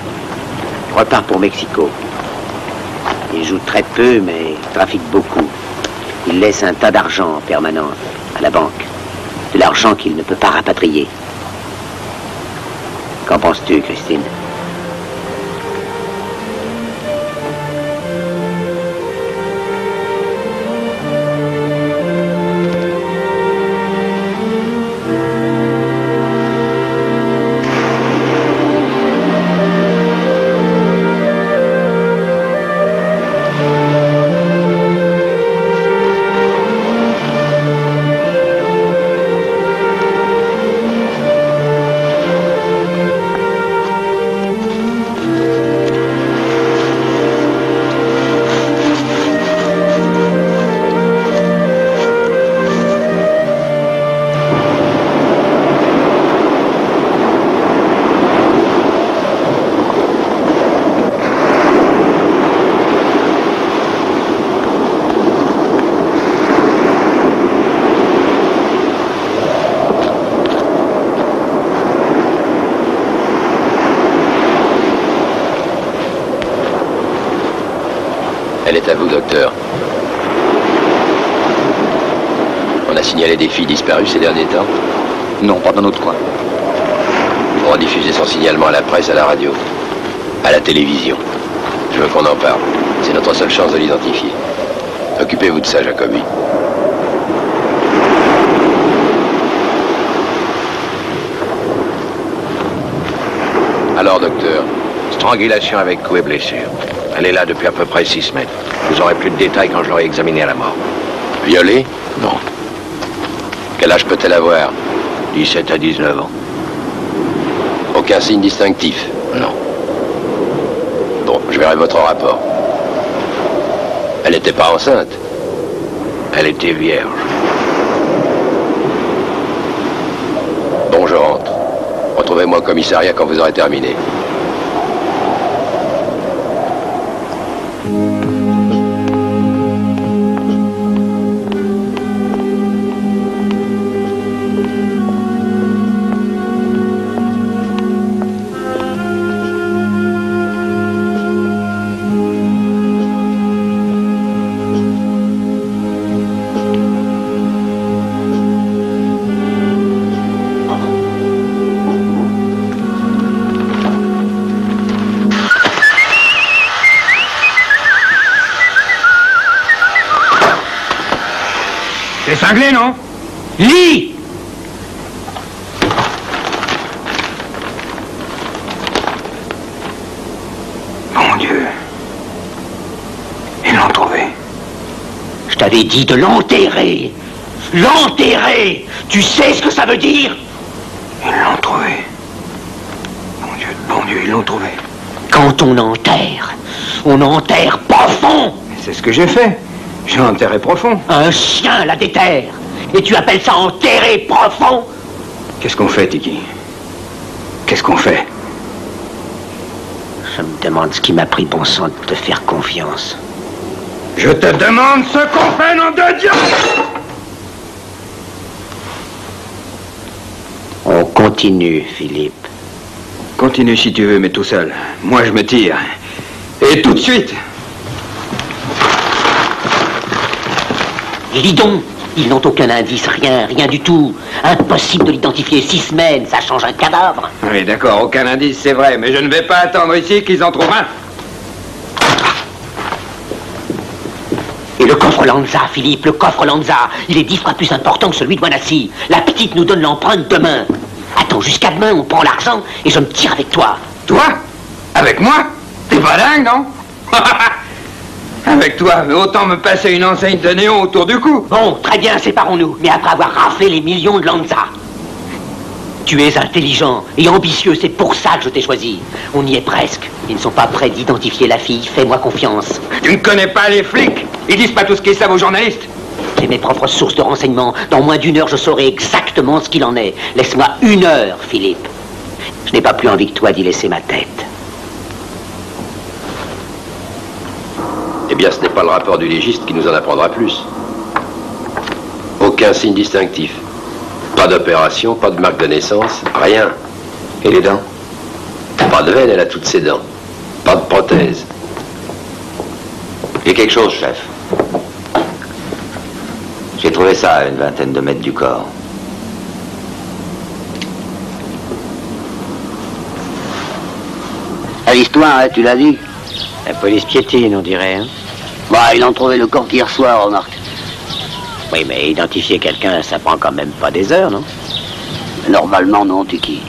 repart pour Mexico. Il joue très peu, mais trafique beaucoup. Il laisse un tas d'argent en permanence à la banque. De l'argent qu'il ne peut pas rapatrier. Qu'en penses-tu, Christine? Elle est à vous, docteur. On a signalé des filles disparues ces derniers temps? Non, pas dans notre coin. On va diffuser son signalement à la presse, à la radio, à la télévision. Je veux qu'on en parle. C'est notre seule chance de l'identifier. Occupez-vous de ça, Jacobi. Alors, docteur? Strangulation avec coup et blessure. Elle est là depuis à peu près 6 semaines. Vous aurez plus de détails quand je l'aurai examinée à la mort. Violée? Non. Quel âge peut-elle avoir? 17 à 19 ans. Aucun signe distinctif? Non. Bon, je verrai votre rapport. Elle n'était pas enceinte? Elle était vierge. Bon, je rentre. Retrouvez-moi au commissariat quand vous aurez terminé. C'est cinglé, non? Lis! Mon Dieu. Ils l'ont trouvé. Je t'avais dit de l'enterrer. L'enterrer! Tu sais ce que ça veut dire? Ils l'ont trouvé. Bon Dieu, ils l'ont trouvé. Quand on enterre profond. C'est ce que j'ai fait. J'ai enterré profond. Un chien la déterre. Et tu appelles ça enterrer profond? Qu'est-ce qu'on fait, Tiki? Qu'est-ce qu'on fait? Je me demande ce qui m'a pris bon sang de te faire confiance. Je te demande ce qu'on fait, nom de Dieu! On continue, Philippe. Continue si tu veux, mais tout seul. Moi, je me tire. Et tout de suite. Lis donc, ils n'ont aucun indice, rien du tout. Impossible de l'identifier, 6 semaines, ça change un cadavre. Oui, d'accord, aucun indice, c'est vrai, mais je ne vais pas attendre ici qu'ils en trouvent un. Et le coffre Lanza, Philippe, le coffre Lanza, il est 10 fois plus important que celui de Wanassi. La petite nous donne l'empreinte demain. Attends, jusqu'à demain, on prend l'argent et je me tire avec toi. Toi? Avec moi? T'es pas dingue, non? Avec toi, mais autant me passer une enseigne de néon autour du cou. Bon, très bien, séparons-nous, mais après avoir raflé les millions de Lanza. Tu es intelligent et ambitieux, c'est pour ça que je t'ai choisi. On y est presque. Ils ne sont pas prêts d'identifier la fille, fais-moi confiance. Tu ne connais pas les flics? Ils disent pas tout ce qu'ils savent aux journalistes. J'ai mes propres sources de renseignements. Dans moins d'1 heure, je saurai exactement ce qu'il en est. Laisse-moi 1 heure, Philippe. Je n'ai pas plus envie que toi d'y laisser ma tête. Eh bien, ce n'est pas le rapport du légiste qui nous en apprendra plus. Aucun signe distinctif. Pas d'opération, pas de marque de naissance, rien. Et les dents? Pas de veine, elle a toutes ses dents. Pas de prothèse. Il y a quelque chose, chef. J'ai trouvé ça à une vingtaine de mètres du corps. À l'histoire, hein, tu l'as dit? La police piétine, on dirait, hein? Bah, ils ont trouvé le corps hier soir, remarque. Oui, mais identifier quelqu'un, ça prend quand même pas des heures, non? Normalement, non, Tiki.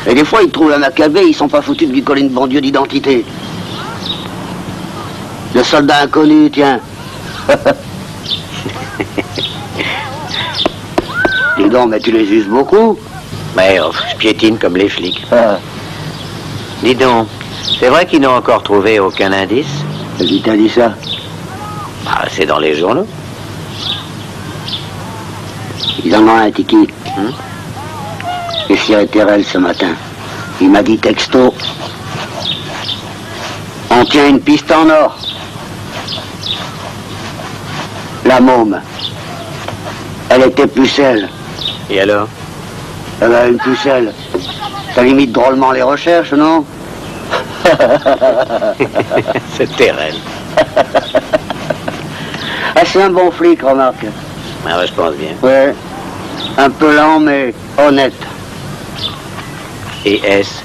Et des fois, ils trouvent la macabée, ils sont pas foutus de lui coller une banlieue d'identité. Le soldat inconnu, tiens. Dis donc, mais tu les uses beaucoup? Mais je piétine comme les flics. Dis donc, c'est vrai qu'ils n'ont encore trouvé aucun indice? Qui t'a dit ça? Ah, c'est dans les journaux. Ils en ont un, Tiki. J'ai ciré Terrell ce matin. Il m'a dit texto. On tient une piste en or. La môme. Elle était pucelle. Et alors? Elle a une pucelle. Ça limite drôlement les recherches, non? C'est Terrell. Ah, c'est un bon flic, remarque. Ah ouais, je pense bien. Ouais. Un peu lent, mais honnête. Et S,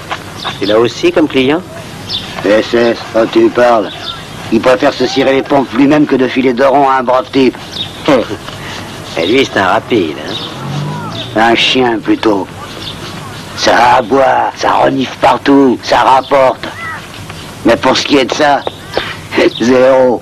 c'est là aussi comme client? SS, oh, tu parles. Il préfère se cirer les pompes lui-même que de filer de rond à un brave type. Et lui, c'est un rapide, hein? Un chien, plutôt. Ça aboie, ça renifle partout, ça rapporte. Mais pour ce qui est de ça, zéro.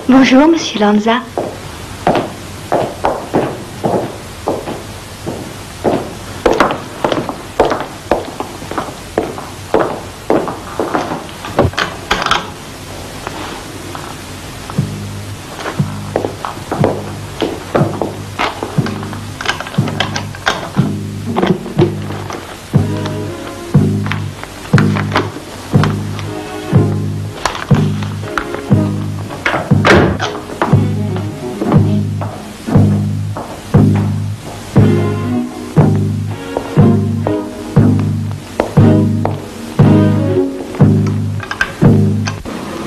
Bonjour, monsieur Lanza.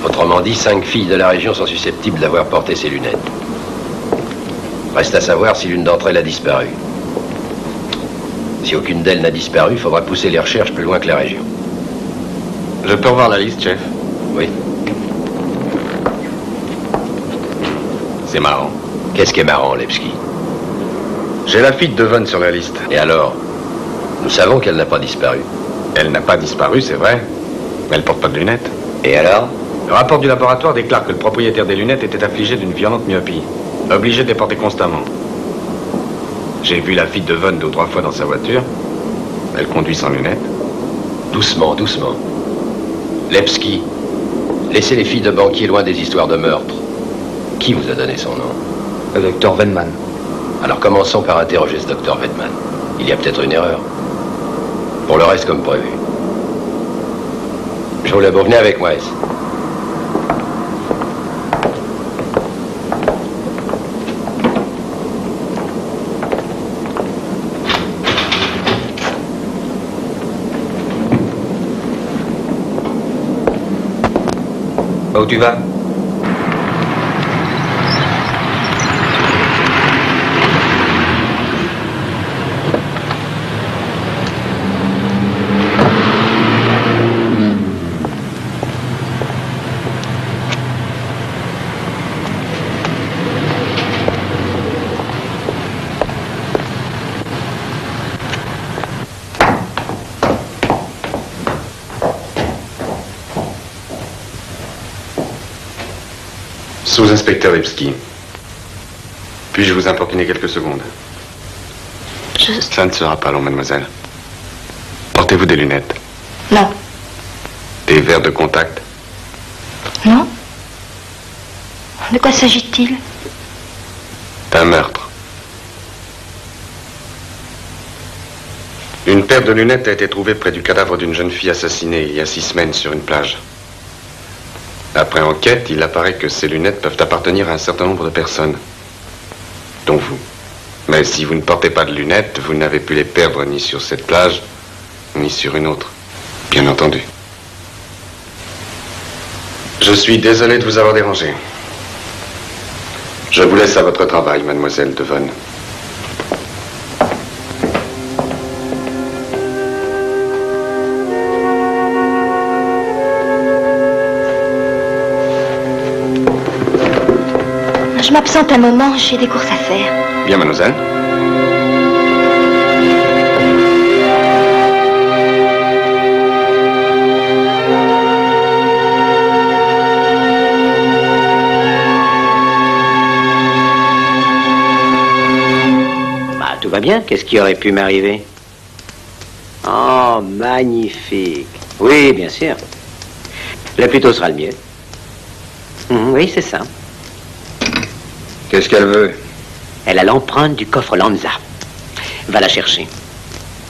Autrement dit, 5 filles de la région sont susceptibles d'avoir porté ces lunettes. Reste à savoir si l'une d'entre elles a disparu. Si aucune d'elles n'a disparu, il faudra pousser les recherches plus loin que la région. Je peux revoir la liste, chef? Oui. C'est marrant. Qu'est-ce qui est marrant, Levski? J'ai la fille de Devon sur la liste. Et alors? Nous savons qu'elle n'a pas disparu. Elle n'a pas disparu, c'est vrai. Mais elle porte pas de lunettes. Et alors? Le rapport du laboratoire déclare que le propriétaire des lunettes était affligé d'une violente myopie, obligé de les porter constamment. J'ai vu la fille de Devon 2 ou 3 fois dans sa voiture. Elle conduit sans lunettes. Doucement, doucement. Levski, laissez les filles de banquier loin des histoires de meurtre. Qui vous a donné son nom? Le docteur Vedman. Alors commençons par interroger ce docteur Vedman. Il y a peut-être une erreur. Pour le reste, comme prévu. Je vous le venez avec moi, S. Où tu vas? Sous-inspecteur Levski, puis-je vous importuner quelques secondes? Ça ne sera pas long, mademoiselle. Portez-vous des lunettes? Non. Des verres de contact? Non. De quoi s'agit-il? D'un meurtre. Une paire de lunettes a été trouvée près du cadavre d'une jeune fille assassinée il y a 6 semaines sur une plage. Après enquête, il apparaît que ces lunettes peuvent appartenir à un certain nombre de personnes, dont vous. Mais si vous ne portez pas de lunettes, vous n'avez pu les perdre ni sur cette plage, ni sur une autre, bien entendu. Je suis désolé de vous avoir dérangé. Je vous laisse à votre travail, mademoiselle Devon. Je m'absente un moment, j'ai des courses à faire. Bien, mademoiselle. Bah, tout va bien. Qu'est-ce qui aurait pu m'arriver? Oh, magnifique. Oui, bien sûr. Le plus tôt sera le mieux. Oui, c'est ça. Qu'est-ce qu'elle veut? Elle a l'empreinte du coffre Lanza. Va la chercher.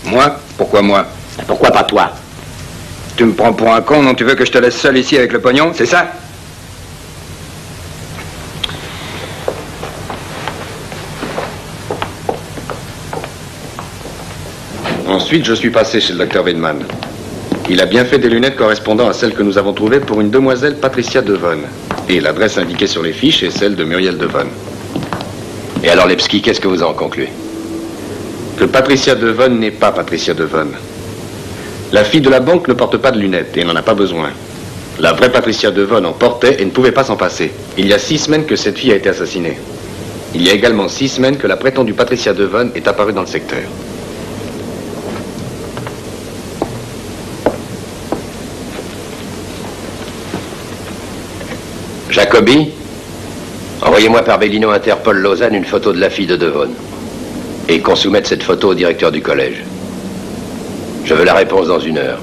Moi? Pourquoi moi? Pourquoi pas toi? Tu me prends pour un con, non? Tu veux que je te laisse seul ici avec le pognon? C'est ça? Ensuite, je suis passé chez le docteur Widman. Il a bien fait des lunettes correspondant à celles que nous avons trouvées pour une demoiselle Patricia Devon. Et l'adresse indiquée sur les fiches est celle de Muriel Devon. Et alors, Lepski, qu'est-ce que vous en concluez? Que Patricia Devon n'est pas Patricia Devon. La fille de la banque ne porte pas de lunettes et n'en a pas besoin. La vraie Patricia Devon en portait et ne pouvait pas s'en passer. Il y a 6 semaines que cette fille a été assassinée. Il y a également 6 semaines que la prétendue Patricia Devon est apparue dans le secteur. Jacobi, envoyez-moi par Bellino Interpol Lausanne une photo de la fille de Devon. Et qu'on soumette cette photo au directeur du collège. Je veux la réponse dans 1 heure.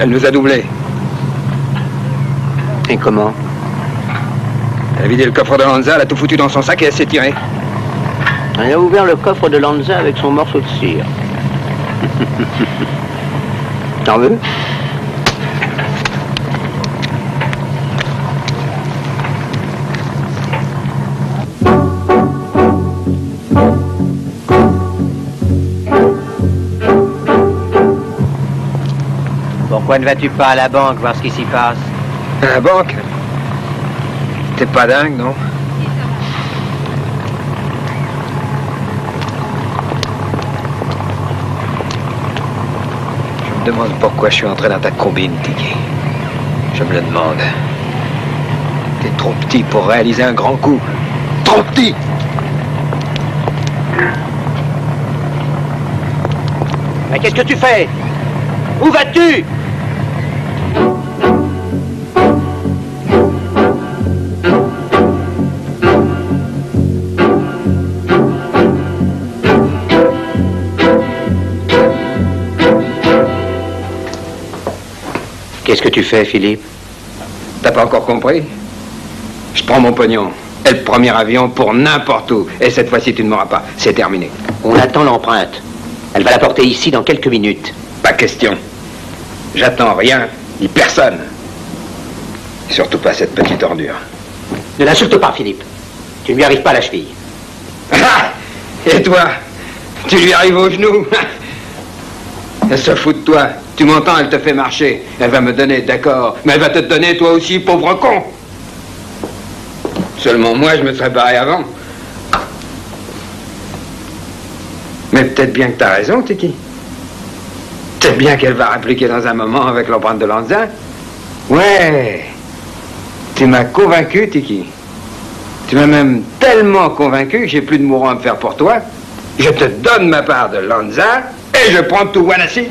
Elle nous a doublés. Et comment? Elle a vidé le coffre de Lanza, elle a tout foutu dans son sac et elle s'est tirée. Elle a ouvert le coffre de Lanza avec son morceau de cire. T'en veux? Pourquoi ne vas-tu pas à la banque voir ce qui s'y passe? À la banque? T'es pas dingue, non? Je me demande pourquoi je suis entré dans ta combine, Tiki. Je me le demande. T'es trop petit pour réaliser un grand coup. Trop petit! Mais qu'est-ce que tu fais? Où vas-tu? Qu'est-ce que tu fais, Philippe? T'as pas encore compris? Je prends mon pognon et le premier avion pour n'importe où. Et cette fois-ci, tu ne m'auras pas. C'est terminé. On attend l'empreinte. Elle va la porter ici dans quelques minutes. Pas question. J'attends rien, ni personne. Surtout pas cette petite ordure. Ne l'insulte pas, Philippe. Tu ne lui arrives pas à la cheville. Ah! Et toi? Tu lui arrives aux genoux? Elle se fout de toi. Tu m'entends, elle te fait marcher. Elle va me donner, d'accord. Mais elle va te donner, toi aussi, pauvre con. Seulement moi, je me serais barré avant. Mais peut-être bien que t'as raison, Tiki. Peut-être bien qu'elle va répliquer dans un moment avec l'empreinte de Lanza. Ouais. Tu m'as convaincu, Tiki. Tu m'as même tellement convaincu que j'ai plus de mourant à me faire pour toi. Je te donne ma part de Lanza et je prends tout Wanassi.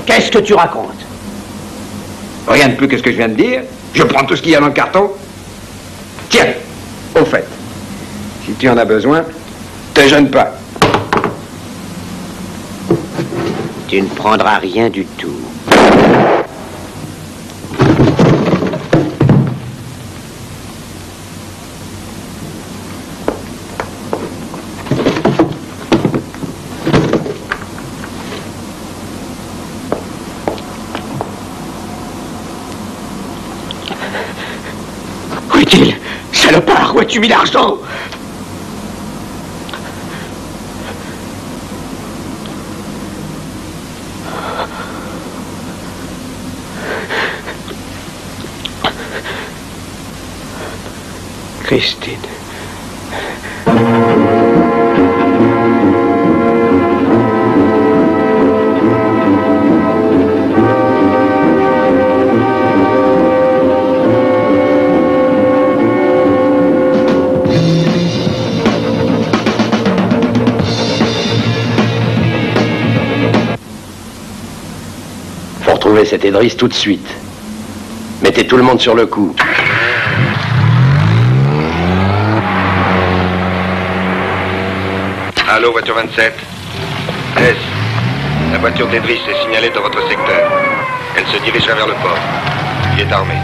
Qu'est-ce que tu racontes? Rien de plus que ce que je viens de dire. Je prends tout ce qu'il y a dans le carton. Tiens, au fait, si tu en as besoin, te gêne pas. Tu ne prendras rien du tout. Où est-il? Salopard, où as-tu mis l'argent? Christine. Faut retrouver cet Idriss tout de suite. Mettez tout le monde sur le coup. Allô, voiture 27. S. La voiture d'Edris est signalée dans votre secteur. Elle se dirigera vers le port. Il est armé.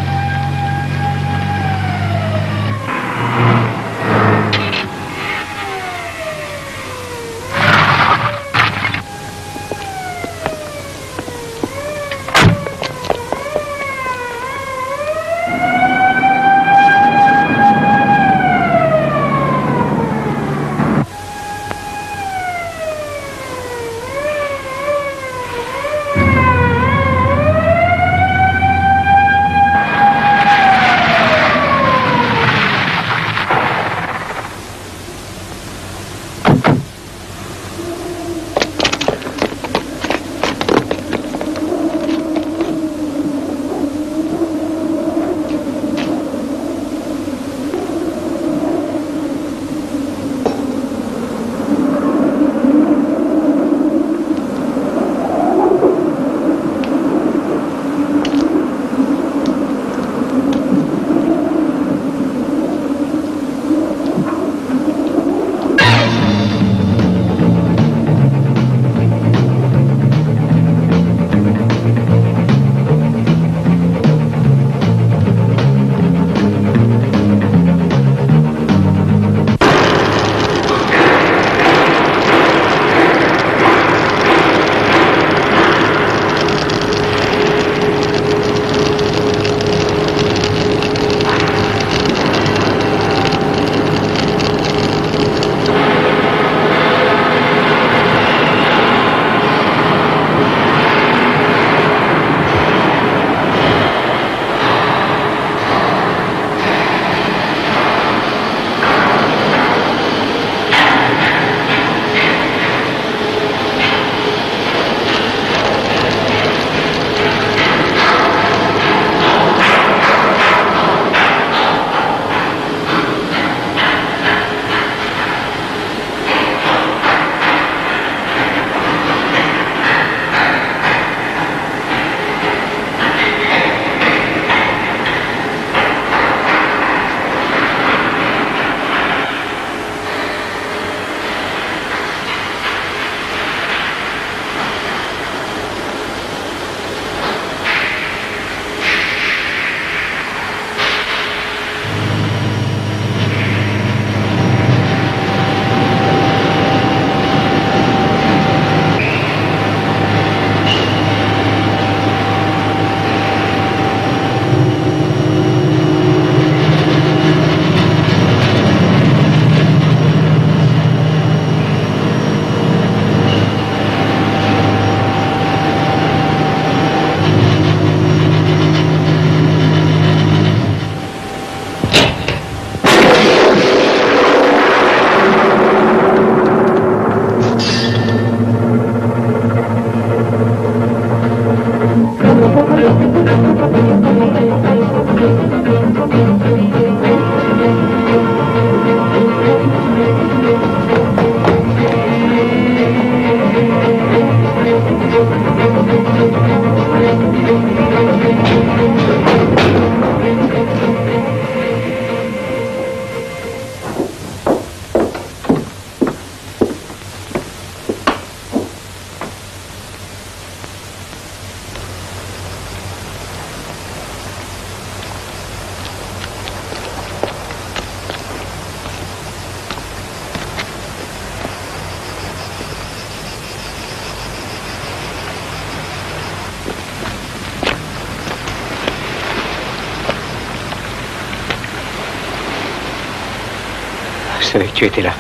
Je savais que tu étais là.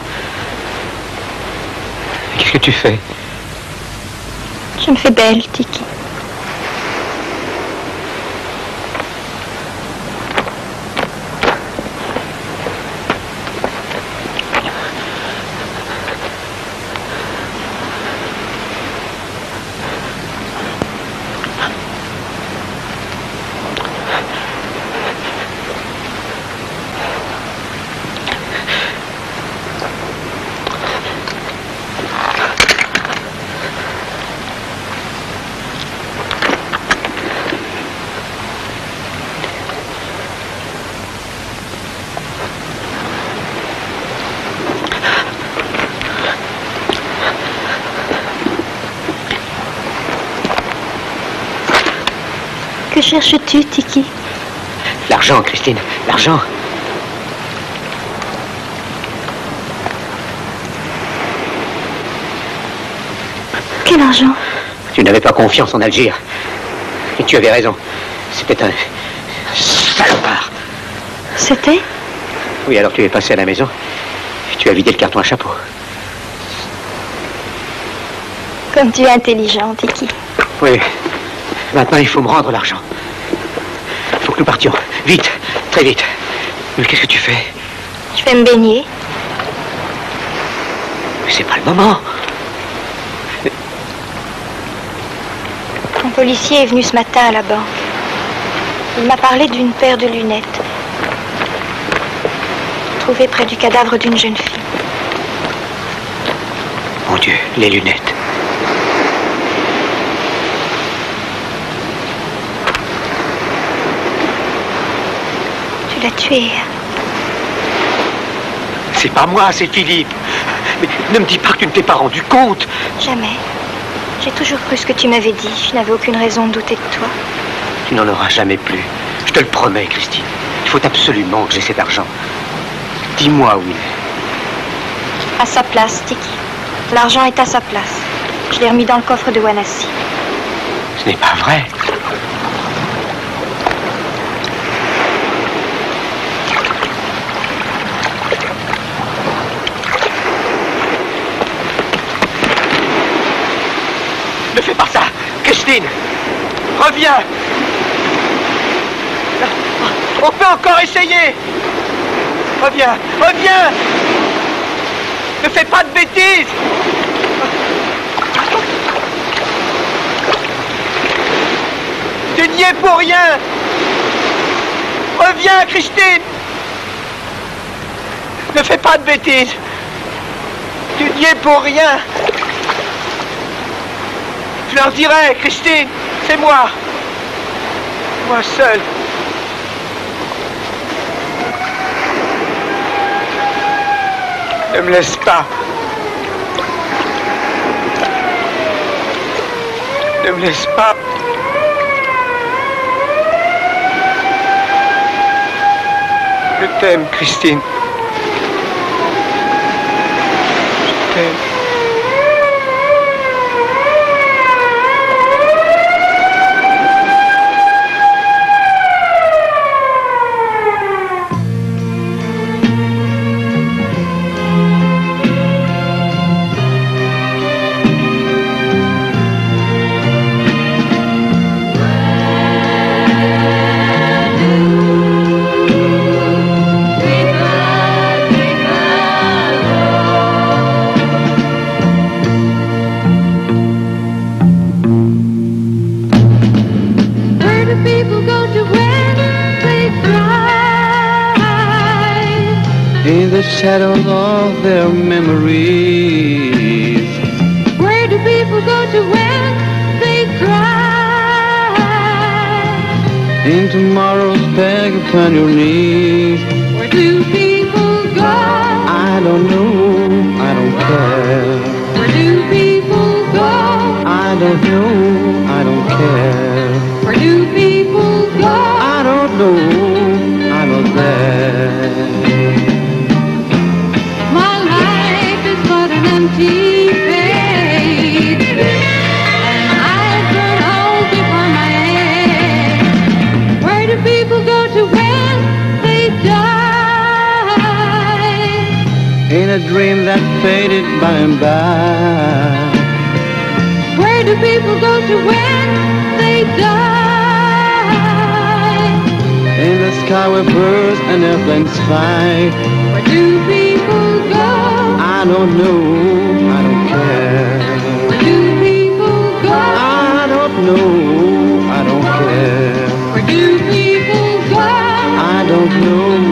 Qu'est-ce que tu fais? Je me fais belle, Tiki. Que cherches-tu, Tiki? L'argent, Christine, l'argent. Quel argent? Tu n'avais pas confiance en Algir. Et tu avais raison. C'était un salopard. C'était? Oui, alors tu es passé à la maison. Et tu as vidé le carton à chapeau. Comme tu es intelligent, Tiki. Oui. Maintenant, il faut me rendre l'argent. Il faut que nous partions. Vite, très vite. Mais qu'est-ce que tu fais? Je vais me baigner. Mais c'est pas le moment. Un policier est venu ce matin à la banque. Il m'a parlé d'une paire de lunettes trouvées près du cadavre d'une jeune fille. Mon Dieu, les lunettes. Tu l'as tué. C'est pas moi, c'est Philippe. Mais ne me dis pas que tu ne t'es pas rendu compte. Jamais. J'ai toujours cru ce que tu m'avais dit. Je n'avais aucune raison de douter de toi. Tu n'en auras jamais plus. Je te le promets, Christine. Il faut absolument que j'ai cet argent. Dis-moi où il est. À sa place, Tiki. L'argent est à sa place. Je l'ai remis dans le coffre de Wanassi. Ce n'est pas vrai. Ne fais pas ça, Christine. Reviens. On peut encore essayer. Reviens, reviens. Ne fais pas de bêtises. Tu n'y es pour rien. Reviens, Christine. Ne fais pas de bêtises. Tu n'y es pour rien. Je leur dirai, Christine, c'est moi. Moi seul. Ne me laisse pas. Ne me laisse pas. Je t'aime, Christine. Je t'aime. Shadows of their memories. Where do people go to when they cry? In tomorrow's beg upon your knees. Where do people go? I don't know, I don't care. Where do people go? I don't know, I don't care. Where do people go? I don't know, I'm not there. Empty page, and I've grown old before my age. Where do people go to when they die? In a dream that faded by and by. Where do people go to when they die? In the sky where birds and airplanes fly. Where do people go? I don't know, I don't care. Where do people go? I don't know, I don't care. Where do people go? I don't know.